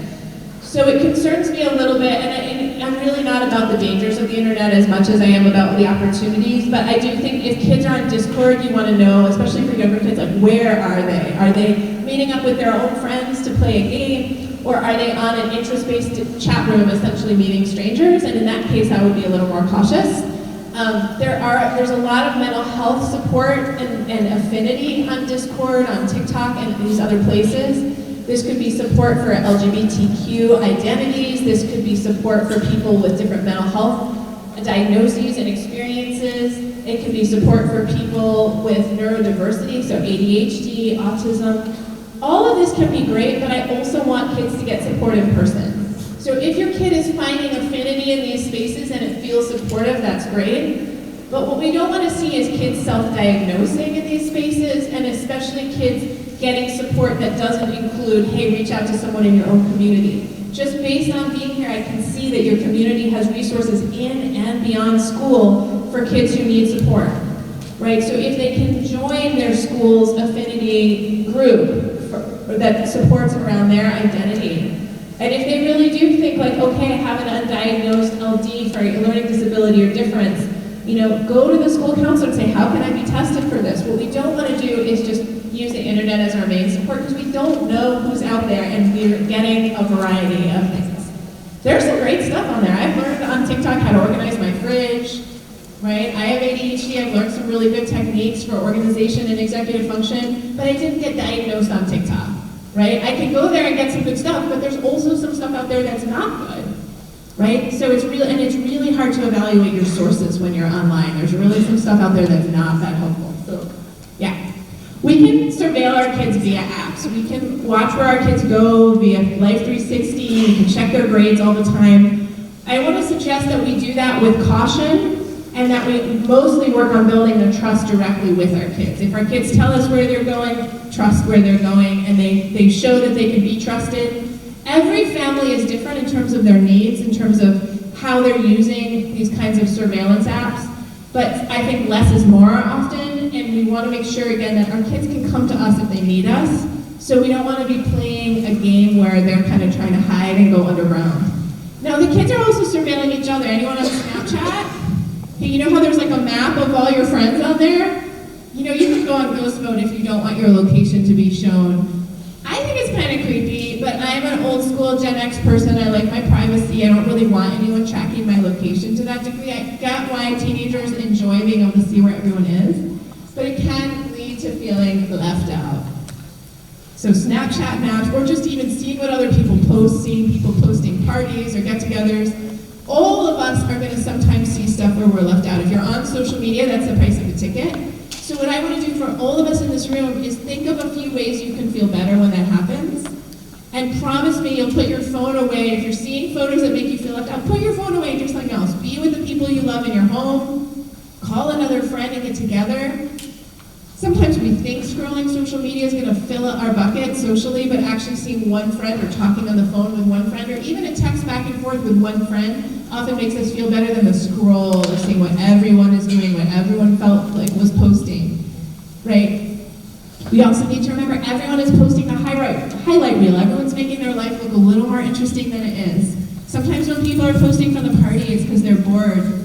So it concerns me a little bit, and I'm really not about the dangers of the internet as much as I am about the opportunities, but I do think if kids are on Discord, you want to know, especially for younger kids, like where are they? Are they meeting up with their own friends to play a game, or are they on an interest-based chat room, essentially meeting strangers? And in that case, I would be a little more cautious. There's a lot of mental health support and affinity on Discord, on TikTok, and these other places. This could be support for LGBTQ identities. This could be support for people with different mental health diagnoses and experiences. It could be support for people with neurodiversity, so ADHD, autism. All of this can be great, but I also want kids to get support in person. So if your kid is finding affinity in these spaces and it feels supportive, that's great. But what we don't want to see is kids self-diagnosing in these spaces, and especially kids getting support that doesn't include, hey, reach out to someone in your own community. Just based on being here, I can see that your community has resources in and beyond school for kids who need support, right? So if they can join their school's affinity group that supports around their identity, And if they really do think like, okay, I have an undiagnosed LD for learning disability or difference, go to the school counselor and say, how can I be tested for this? What we don't want to do is just use the internet as our main support because we don't know who's out there and we're getting a variety of things. There's some great stuff on there. I've learned on TikTok how to organize my fridge, right? I have ADHD, I've learned some really good techniques for organization and executive function, but I didn't get diagnosed on TikTok, right? I can go there and get some good stuff, but there's also some stuff out there that's not good, right? So it's really hard to evaluate your sources when you're online. There's really some stuff out there that's not that helpful. So, yeah. We can surveil our kids via apps. We can watch where our kids go via Life 360. We can check their grades all the time. I want to suggest that we do that with caution and that we mostly work on building the trust directly with our kids. If our kids tell us where they're going, trust where they're going, and they show that they can be trusted. Every family is different in terms of their needs, in terms of how they're using these kinds of surveillance apps. But I think less is more often, and we want to make sure, again, that our kids can come to us if they need us. So we don't want to be playing a game where they're kind of trying to hide and go underground. Now, the kids are also surveilling each other. Anyone on Snapchat? Hey, you know how there's like a map of all your friends on there? You can go on ghost mode if you don't want your location to be shown. I think it's kind of creepy, but I'm an old school Gen X person. I like my privacy. I don't really want anyone tracking my location to that degree. I get why teenagers enjoy being able to see where everyone is, but it can lead to feeling left out. So Snapchat maps, or just even seeing what other people post, seeing people posting parties or get-togethers. All of us are going to sometimes see stuff where we're left out. If you're on social media, that's the price of a ticket. So what I want to do for all of us in this room is think of a few ways you can feel better when that happens. And promise me you'll put your phone away. If you're seeing photos that make you feel left out, put your phone away and do something else. Be with the people you love in your home. Call another friend and get together. Sometimes we think scrolling social media is going to fill up our bucket socially, but actually seeing one friend or talking on the phone with one friend or even a text back and forth with one friend often makes us feel better than the scroll of seeing what everyone is doing, what everyone felt like was posting, right? We also need to remember everyone is posting a highlight reel. Everyone's making their life look a little more interesting than it is. Sometimes when people are posting from the party, it's because they're bored.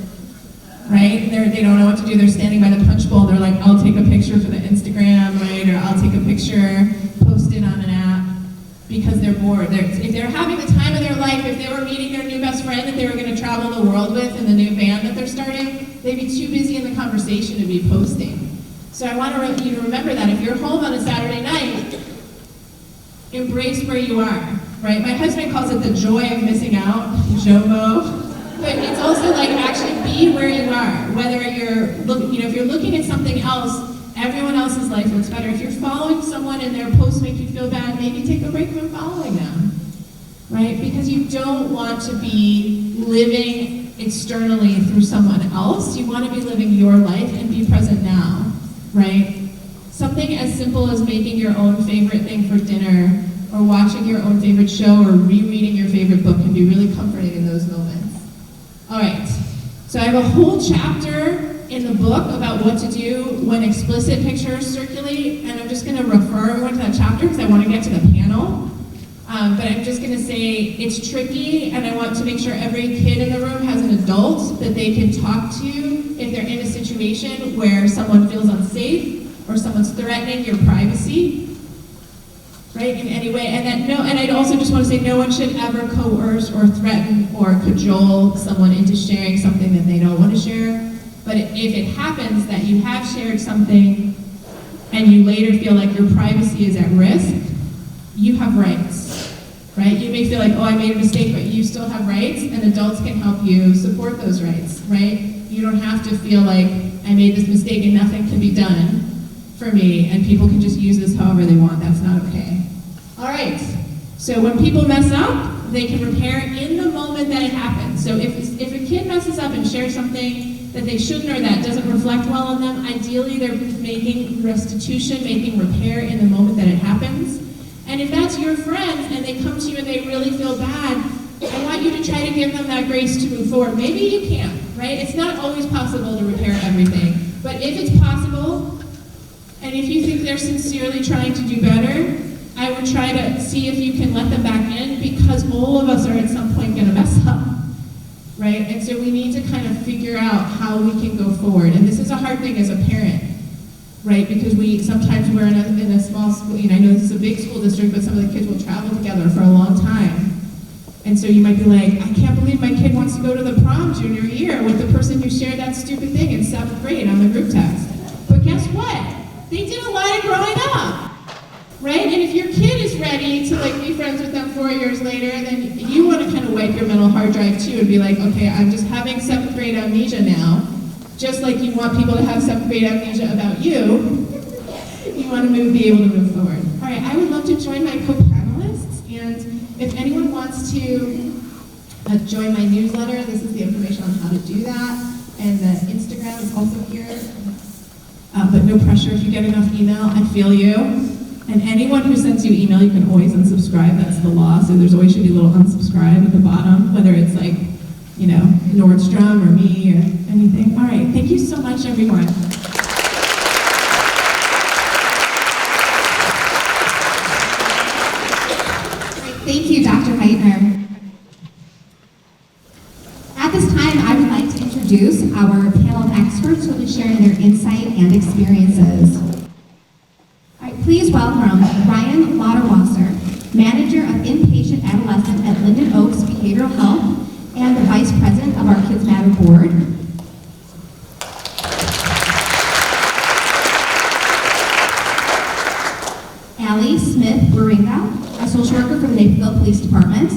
Right? They don't know what to do. They're standing by the punch bowl. They're like, I'll take a picture for the Instagram, right? Or I'll take a picture, post it on an app because they're bored. If they're having the time of their life, if they were meeting their new best friend that they were going to travel the world with in the new band that they're starting, they'd be too busy in the conversation to be posting. So I want you to remember that. If you're home on a Saturday night, embrace where you are, right? My husband calls it the joy of missing out, JOMO. But it's also like actually be where you are. Whether you're looking, if you're looking at something else, everyone else's life looks better. If you're following someone and their posts make you feel bad, maybe take a break from following them, right? Because you don't want to be living externally through someone else. You want to be living your life and be present now, right? Something as simple as making your own favorite thing for dinner or watching your own favorite show or rereading your favorite book can be really comforting in those moments. All right, so I have a whole chapter in the book about what to do when explicit pictures circulate, and I'm just going to refer everyone to that chapter because I want to get to the panel. But I'm just going to say it's tricky, and I want to make sure every kid in the room has an adult that they can talk to if they're in a situation where someone feels unsafe or someone's threatening your privacy. Right, in any way, and I'd also just want to say no one should ever coerce or threaten or cajole someone into sharing something that they don't want to share. But if it happens that you have shared something and you later feel like your privacy is at risk, you have rights, right? You may feel like, oh, I made a mistake, but you still have rights, and adults can help you support those rights, right? You don't have to feel like I made this mistake and nothing can be done for me, and people can just use this however they want. That's not okay. All right, so when people mess up, they can repair in the moment that it happens. So if a kid messes up and shares something that they shouldn't or that doesn't reflect well on them, ideally they're making restitution, making repair in the moment that it happens. And if that's your friends and they come to you and they really feel bad, I want you to try to give them that grace to move forward. Maybe you can't, right? It's not always possible to repair everything. But if it's possible, and if you think they're sincerely trying to do better, I would try to see if you can let them back in, because all of us are at some point going to mess up, right? And so we need to kind of figure out how we can go forward. And this is a hard thing as a parent, right? Because sometimes we're in a small school, I know this is a big school district, but some of the kids will travel together for a long time. And so you might be like, I can't believe my kid wants to go to the prom junior year with the person who shared that stupid thing in 7th grade on the group text. But guess what? They did a lot of growing up, right? And if your kid is ready to be friends with them 4 years later, then you want to kind of wipe your mental hard drive too and be like, okay, I'm just having 7th grade amnesia now. Just like you want people to have 7th grade amnesia about you, you want to be able to move forward. All right, I would love to join my co-panelists, and if anyone wants to join my newsletter, this is the information on how to do that, and the Instagram is also here. But no pressure, if you get enough email, I feel you. And anyone who sends you email, you can always unsubscribe, that's the law, so there's always should be a little unsubscribe at the bottom, whether it's Nordstrom or me or anything. All right, thank you so much, everyone. Thank you, Dr. Heitner. At this time, I would like to introduce our panel of experts who will be sharing their insight and experiences. All right, please welcome Ryan Lauderwasser, Manager of Inpatient Adolescent at Linden Oaks Behavioral Health and the Vice President of our Kids Matter Board. Allie Smith-Waringa, a social worker from the Naperville Police Department.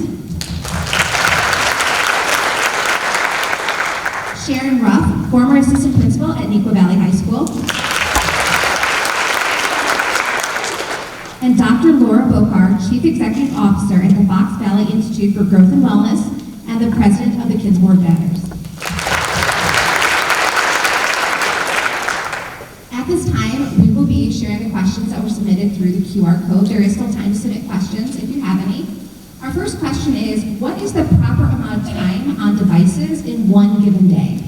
Sharon Ruff, former assistant principal at Neuqua Valley High School. And Dr. Laura Bokar, Chief Executive Officer at the Fox Valley Institute for Growth and Wellness and the President of the Kids Board Matters. At this time, we will be sharing the questions that were submitted through the QR code. There is still time to submit questions if you have any. Our first question is, what is the proper amount of time on devices in one given day?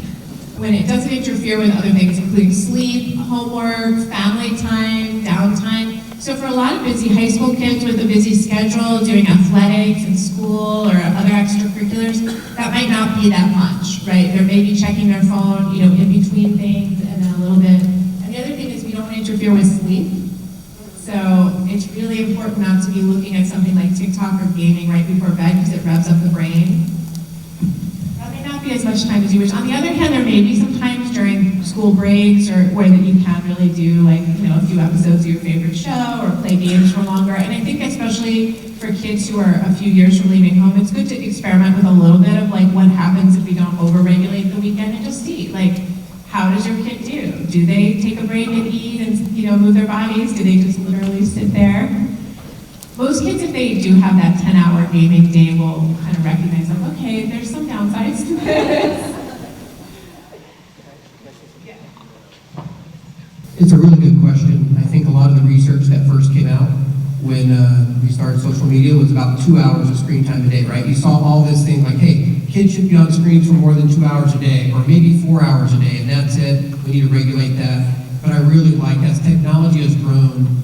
When it doesn't interfere with other things, including sleep, homework, family time, downtime. So for a lot of busy high school kids with a busy schedule, doing athletics in school or other extracurriculars, that might not be that much, right? They're maybe checking their phone, in between things and then a little bit. And the other thing is we don't want to interfere with sleep. So it's really important not to be looking at something like TikTok or gaming right before bed because it revs up the brain. That may not be as much time as you wish. On the other hand, there may be some times during school breaks or where that you can really do a few episodes of your favorite show or play games for longer. And I think especially for kids who are a few years from leaving home, it's good to experiment with a little bit of what happens if we don't overregulate the weekend and just see how does your kid do? Do they take a break and eat and move their bodies? Do they just literally sit there? Most kids, if they do have that 10-hour gaming day, will kind of recognize okay, there's some downsides to this. It's a really good question. I think a lot of the research that first came out when we started social media was about 2 hours of screen time a day, right? You saw all this thing hey, kids should be on screens for more than 2 hours a day, or maybe 4 hours a day, and that's it. We need to regulate that. But I really like, as technology has grown,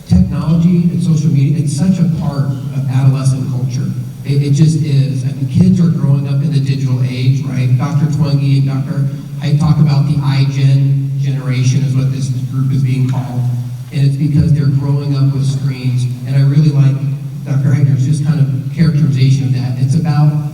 technology and social media, it's such a part of adolescent culture. It just is. I mean, kids are growing up in the digital age, right? Dr. Twenge and Dr. Height talk about the iGen generation is what this group is being called. And it's because they're growing up with screens. And I really like Dr. Heitner's just kind of characterization of that. It's about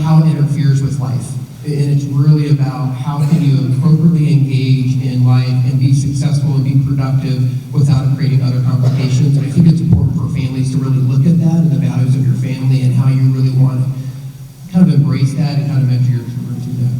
how it interferes with life. And it's really about how can you appropriately engage in life and be successful and be productive without creating other complications. And I think it's important for families to really look at that and the values of your family and how you really want to kind of embrace that and how to mentor your children through that.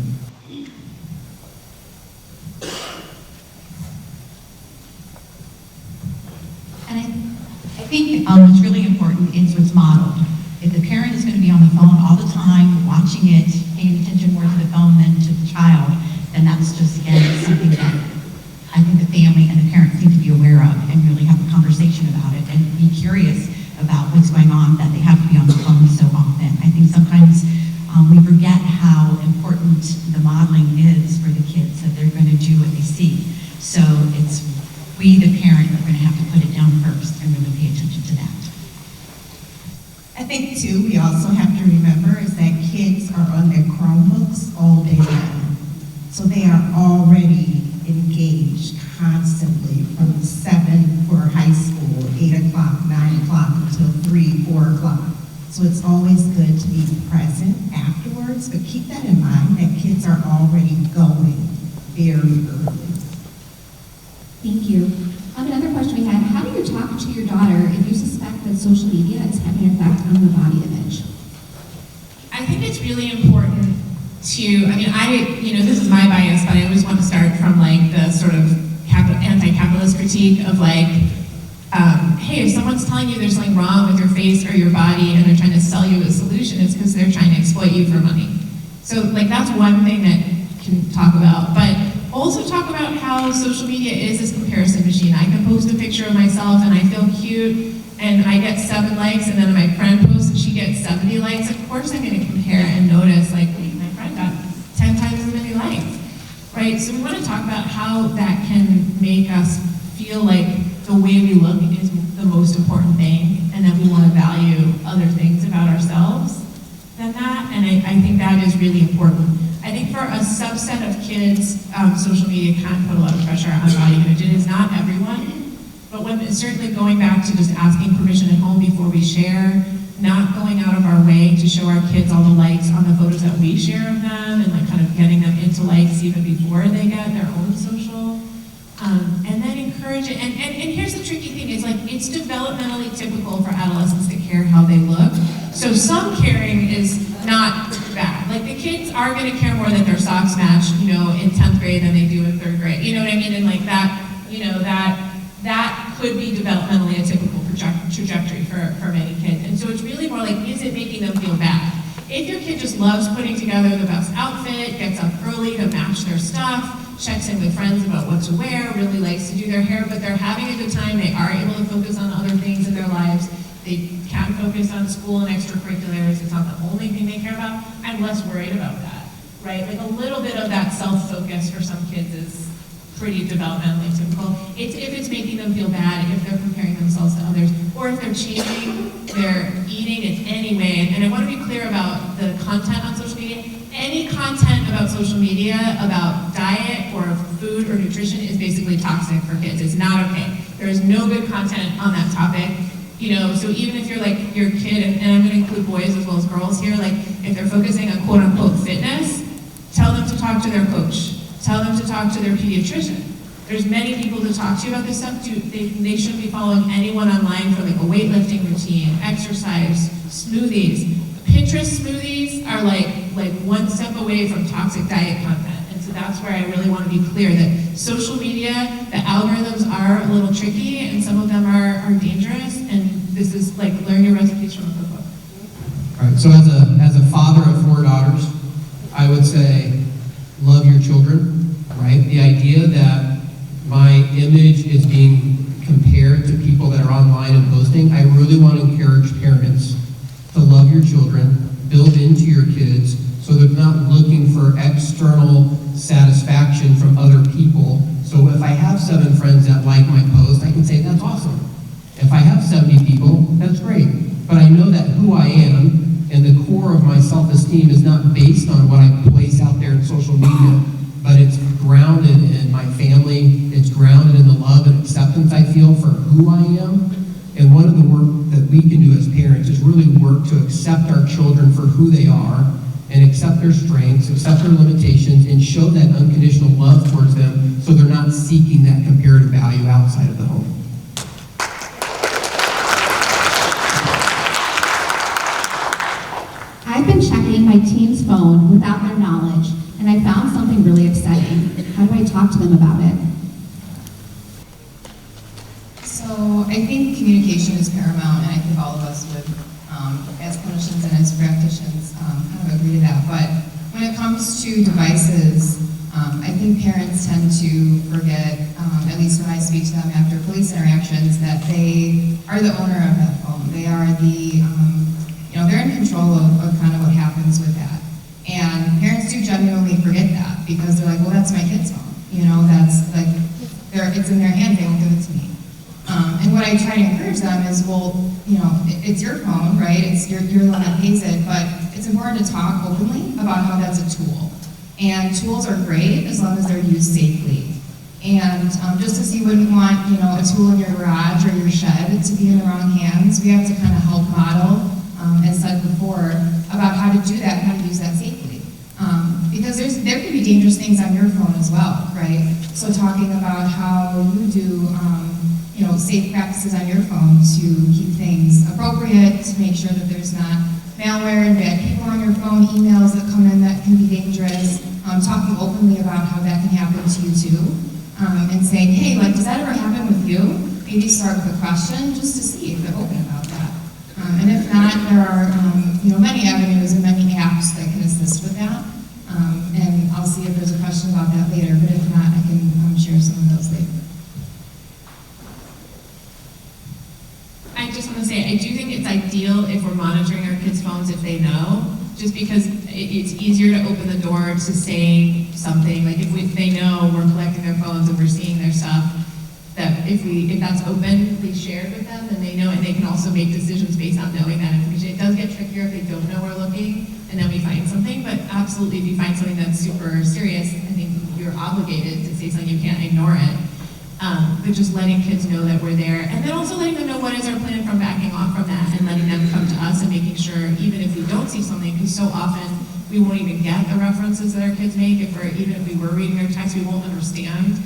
And I think what's really important is what's modeled. If the parent is going to be on the phone all the time, watching it, paying attention more to the phone than to the child, then that's just, again, something that I think the family and the parents need to be aware of and really have a conversation about it and be curious about what's going on, that they have to be on the phone so often. I think sometimes we forget how important the modeling is for the kids, that they're going to do what they see. So it's we, the parent, are going to have to put it down first and really pay attention to that. I think too, we also have to remember is that kids are on their Chromebooks all day long. So they are already engaged constantly from 7 for high school, 8 o'clock, 9 o'clock until 3, 4 o'clock. So it's always good to be present afterwards, but keep that in mind that kids are already going very early. Thank you. Another question we had, how do you talk to your daughter if you suspect that social media is having an effect on her body image? I think it's really important to, this is my bias, but I always want to start from like the sort of anti-capitalist critique of like, hey, if someone's telling you there's something wrong with your face or your body and they're trying to sell you a solution, it's because they're trying to exploit you for money. So like that's one thing that can talk about, but also talk about how social media is this comparison machine. I can post a picture of myself and I feel cute and I get 7 likes, and then my friend posts and she gets 70 likes. Of course I'm going to compare and notice, like, wait, my friend got 10 times as many likes, right? So we want to talk about how that can make us feel like the way we look is the most important thing, and that we want to value other things about ourselves than that, and I think that is really important. I think for a subset of kids, social media can put a lot of pressure on body image. It is not everyone, but when it's certainly going back to just asking permission at home before we share, not going out of our way to show our kids all the likes on the photos that we share of them, and like kind of getting them into likes even before they get their own social. And then encourage it, and here's the tricky thing, is like, it's developmentally typical for adolescents to care how they look. So some caring is not bad. Like the kids are gonna care more that their socks match, in 10th grade than they do in 3rd grade. You know what I mean? And like that, that could be developmentally a typical trajectory for many kids. And so it's really more like, is it making them feel bad? If your kid just loves putting together the best outfit, gets up early to match their stuff, checks in with friends about what to wear, really likes to do their hair, but they're having a good time, they are able to focus on other things in their lives, they can focus on school and extracurriculars, it's not the only thing they care about, I'm less worried about that, right? Like a little bit of that self-focus for some kids is pretty developmentally typical. It's if it's making them feel bad, if they're comparing themselves to others, or if they're changing their eating in any way. And I want to be clear about the content on social media. Any content about social media, about diet or food or nutrition is basically toxic for kids. It's not okay. There is no good content on that topic. So even if you're like your kid, and I'm going to include boys as well as girls here, like if they're focusing on quote unquote fitness, tell them to talk to their coach. Tell them to talk to their pediatrician. There's many people to talk to about this stuff. They shouldn't be following anyone online for like a weightlifting routine, exercise, smoothies. Pinterest smoothies are like one step away from toxic diet content. And so that's where I really want to be clear that social media, the algorithms are a little tricky and some of them are dangerous. And this is like learn your recipes from a cookbook. All right, so as a father of 4 daughters, I would say love your children, right? The idea that my image is being compared to people that are online and posting, I really want to encourage parents to love your children, build into your kids, so they're not looking for external satisfaction from other people. So if I have 7 friends that like my post, I can say, that's awesome. If I have 70 people, that's great. But I know that who I am and the core of my self-esteem is not based on what I place out there in social media, but it's grounded in my family, it's grounded in the love and acceptance I feel for who I am. And one of the work that we can do as parents is really work to accept our children for who they are and accept their strengths, accept their limitations, and show that unconditional love towards them so they're not seeking that comparative value outside of the home. I've been checking my teen's phone without their knowledge, and I found something really upsetting. How do I talk to them about it? So I think communication is paramount, and I think all of us would, as clinicians and as practitioners, kind of agree to that. But when it comes to devices, I think parents tend to forget, at least when I speak to them after police interactions, that they are the owner of that phone. They are the, they're in control of kind of what happens with that. And parents do genuinely forget that because they're like, well, that's my kid's phone. That's like, it's in their hand, they won't give it to me. And what I try to encourage them is, well, you know, it's your phone, right? You're the one that pays it, but it's important to talk openly about how that's a tool. And tools are great as long as they're used safely. And just as you wouldn't want, you know, a tool in your garage or your shed to be in the wrong hands, we have to kind of help model, as said before, about how to do that and how to use that safely. Because there could be dangerous things on your phone as well, right? So talking about how you do, you know, safe practices on your phone to keep things appropriate, to make sure that there's not malware and bad people on your phone, emails that come in that can be dangerous, talking openly about how that can happen to you too, and saying, hey, like, does that ever happen with you? Maybe start with a question just to see if they're open about that. And if not, there are, you know, many avenues and many apps that can assist with that. And I'll see if there's a question about that later, but if not, I can share some of those later. I just want to say, I do think it's ideal if we're monitoring our kids' phones if they know, just because it's easier to open the door to say something. Like if they know we're collecting their phones and we're seeing their stuff, that if that's openly shared with them, then they know, and they can also make decisions based on knowing that information. It does get trickier if they don't know we're looking, and then we find something, but absolutely if you find something that's super serious, I think you're obligated to say something, you can't ignore it. But just letting kids know that we're there, and then also letting them know what is our plan from backing off from that, and letting them come to us and making sure, even if we don't see something, because so often we won't even get the references that our kids make, even if we were reading their text, we won't understand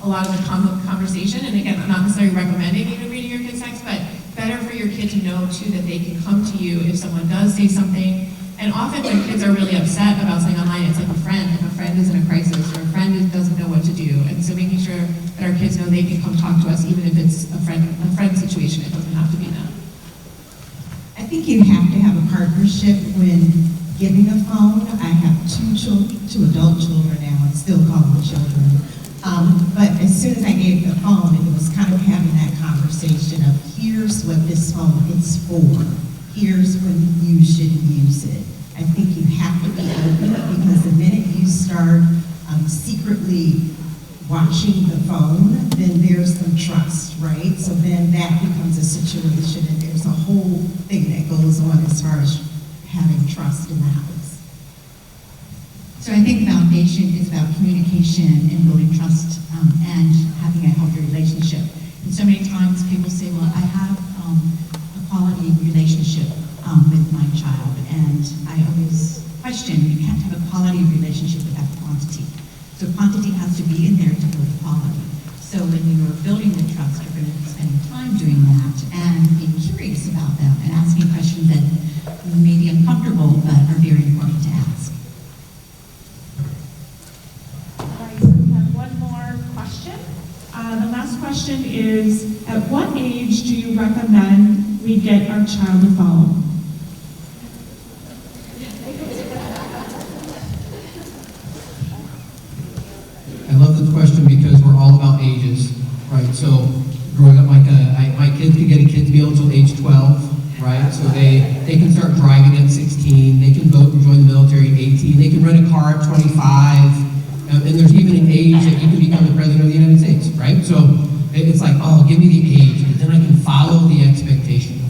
a lot of the conversation. And again, I'm not necessarily recommending even reading your kids' text, but better for your kid to know too that they can come to you if someone does say something. And often when kids are really upset about something online, it's like a friend. If a friend is in a crisis or a friend doesn't know what to do. And so making sure that our kids know they can come talk to us even if it's a friend situation. It doesn't have to be that. I think you have to have a partnership when giving a phone. I have two adult children now, and still call them children. But as soon as I gave the phone, it was kind of having that conversation of here's what this phone is for. Here's when you should use it. I think you have to be open, because the minute you start secretly watching the phone, then there's some trust, right? So then that becomes a situation, and there's a whole thing that goes on as far as having trust in the house. So I think the foundation is about communication and building trust and having a healthy relationship. And so many times people say, well, I have a quality relationship with my child. And I always question, you can't have a quality relationship without quantity. So quantity has to be in there to build quality. So when you're building the trust, you're going to be spending time doing that and being curious about them and asking questions that may be uncomfortable but are very important to ask. The last question is, at what age do you recommend we get our child a phone? I love this question because we're all about ages, right? So growing up, like my kids could get a kid's meal until age 12, right? So they can start driving at 16, they can vote and join the military at 18, they can rent a car at 25. And there's even an age that you can become the president of the United States, right? So it's like, oh, give me the age, because then I can follow the expectation.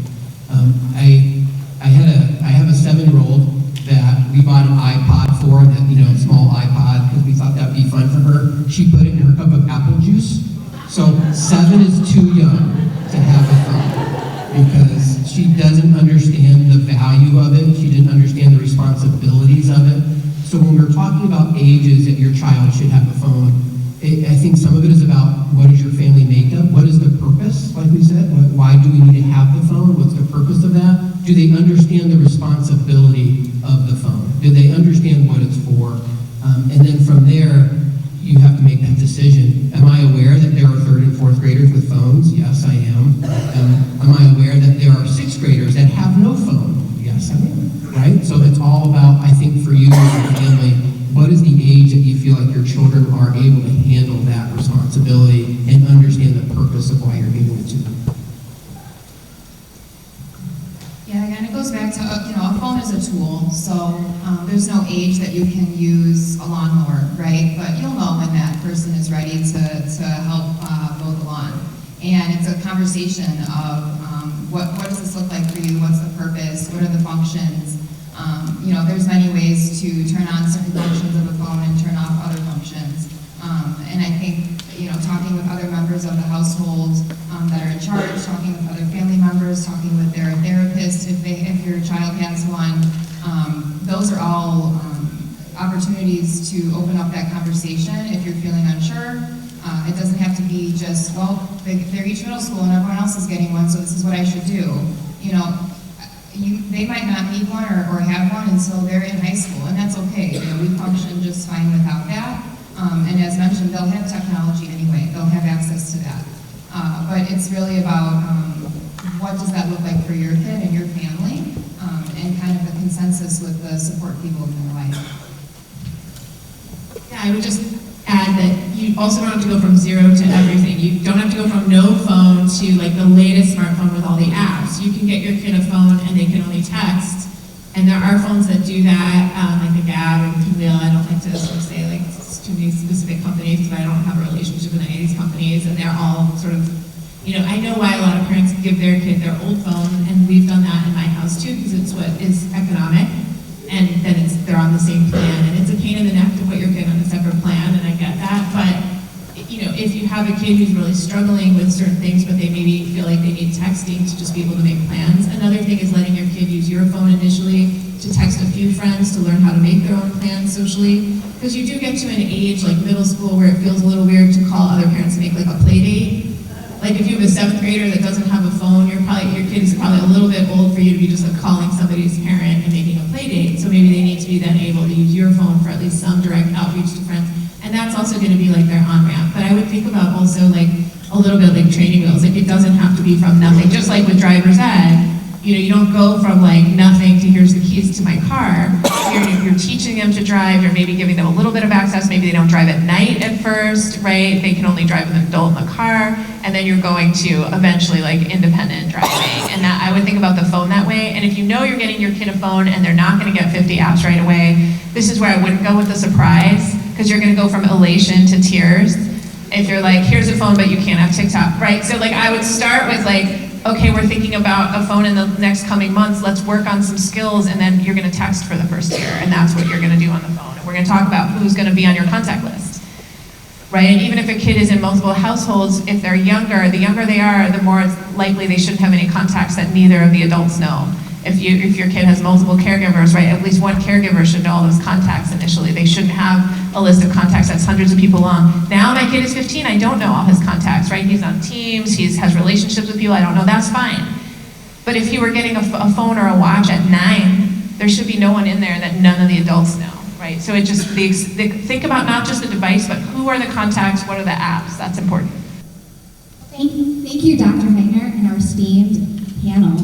I have a 7-year-old that we bought an iPod for, that, you know, small iPod, because we thought that'd be fun for her. She put it in her cup of apple juice. So 7 is too young to have a phone, because she doesn't understand the value of it. She didn't understand the responsibilities of it. So when we're talking about ages that your child should have a phone, I think some of it is about what is your family makeup? What is the purpose, like we said? Why do we need to have the phone? What's the purpose of that? Do they understand the responsibility of the phone? Do they understand what it's for? And then from there, you have to make that decision. Am I aware that there are 3rd and 4th graders with phones? Yes, I am. Am I aware that there are 6th graders that have no phone? Yes, I am. Right? So it's all about, I think, for you as a family, what is the age that you feel like your children are able to handle that responsibility and understand the purpose of why you're giving it to them? Yeah, again, it goes back to, you know, a phone is a tool, so there's no age that you can use a lawnmower, right? But you'll know when that person is ready to help mow the lawn. And it's a conversation of what does this look like for you? What's the purpose? What are the functions? You know, there's many ways to turn on certain functions of the phone and turn off other functions. And I think, you know, talking with other members of the household that are in charge, talking with other family members, talking with their therapist if your child has one, those are all opportunities to open up that conversation if you're feeling unsure. It doesn't have to be just, well, they're each middle school and everyone else is getting one, so this is what I should do. You know, they might not need one or have one until they're in high school, and that's okay. You know, we function just fine without that. And as mentioned, they'll have technology anyway. They'll have access to that. But it's really about what does that look like for your kid and your family, and kind of the consensus with the support people in their life. Yeah, I would just add that you also don't have to go from zero to everything. You don't have to go from no phone to like the latest smartphone with all the apps. You can get your kid a phone and they can only text. And there are phones that do that, like the Gab and Camille. I don't like to sort of say like too many specific companies because I don't have a relationship with any of these companies, and they're all sort of, you know, I know why a lot of parents give their kid their old phone, and we've done that in my house too because it's what is economic, and then they're on the same plan, and it's a pain in the neck to put your kid on a separate plan, and I get that, but you know, if you have a kid who's really struggling with certain things, but they maybe feel like they need texting to just be able to make plans. Another thing is letting your kid use your phone initially to text a few friends to learn how to make their own plans socially. Because you do get to an age like middle school where it feels a little weird to call other parents and make like a play date. Like if you have a 7th grader that doesn't have a phone, your kid is probably a little bit old for you to be just like calling somebody's parent and making a play date. So maybe they need to be then able to use your phone for at least some direct outreach to friends. And that's also going to be like their on-ramp. But I would think about also like a little bit like training wheels. Like it doesn't have to be from nothing. Just like with driver's ed, you know, you don't go from like nothing to here's the keys to my car. You're teaching them to drive. You're maybe giving them a little bit of access. Maybe they don't drive at night at first, right? They can only drive with an adult in the car. And then you're going to eventually like independent driving. And that, I would think about the phone that way. And if you know you're getting your kid a phone and they're not going to get 50 apps right away, this is where I wouldn't go with the surprise, because you're going to go from elation to tears. If you're like, here's a phone, but you can't have TikTok, right? So like I would start with like, okay, we're thinking about a phone in the next coming months, let's work on some skills, and then you're gonna text for the first year, and that's what you're gonna do on the phone. And we're gonna talk about who's gonna be on your contact list, right? And even if a kid is in multiple households, if they're younger, the younger they are, the more it's likely they shouldn't have any contacts that neither of the adults know. If your kid has multiple caregivers, right, at least one caregiver should know all those contacts initially. They shouldn't have a list of contacts that's hundreds of people long. Now my kid is 15, I don't know all his contacts, right? He's on teams, he has relationships with people I don't know, that's fine. But if you were getting a phone or a watch at 9, there should be no one in there that none of the adults know, right? So it just, think about not just the device, but who are the contacts, what are the apps, that's important. Thank you, Dr. Heitner, and our esteemed panel.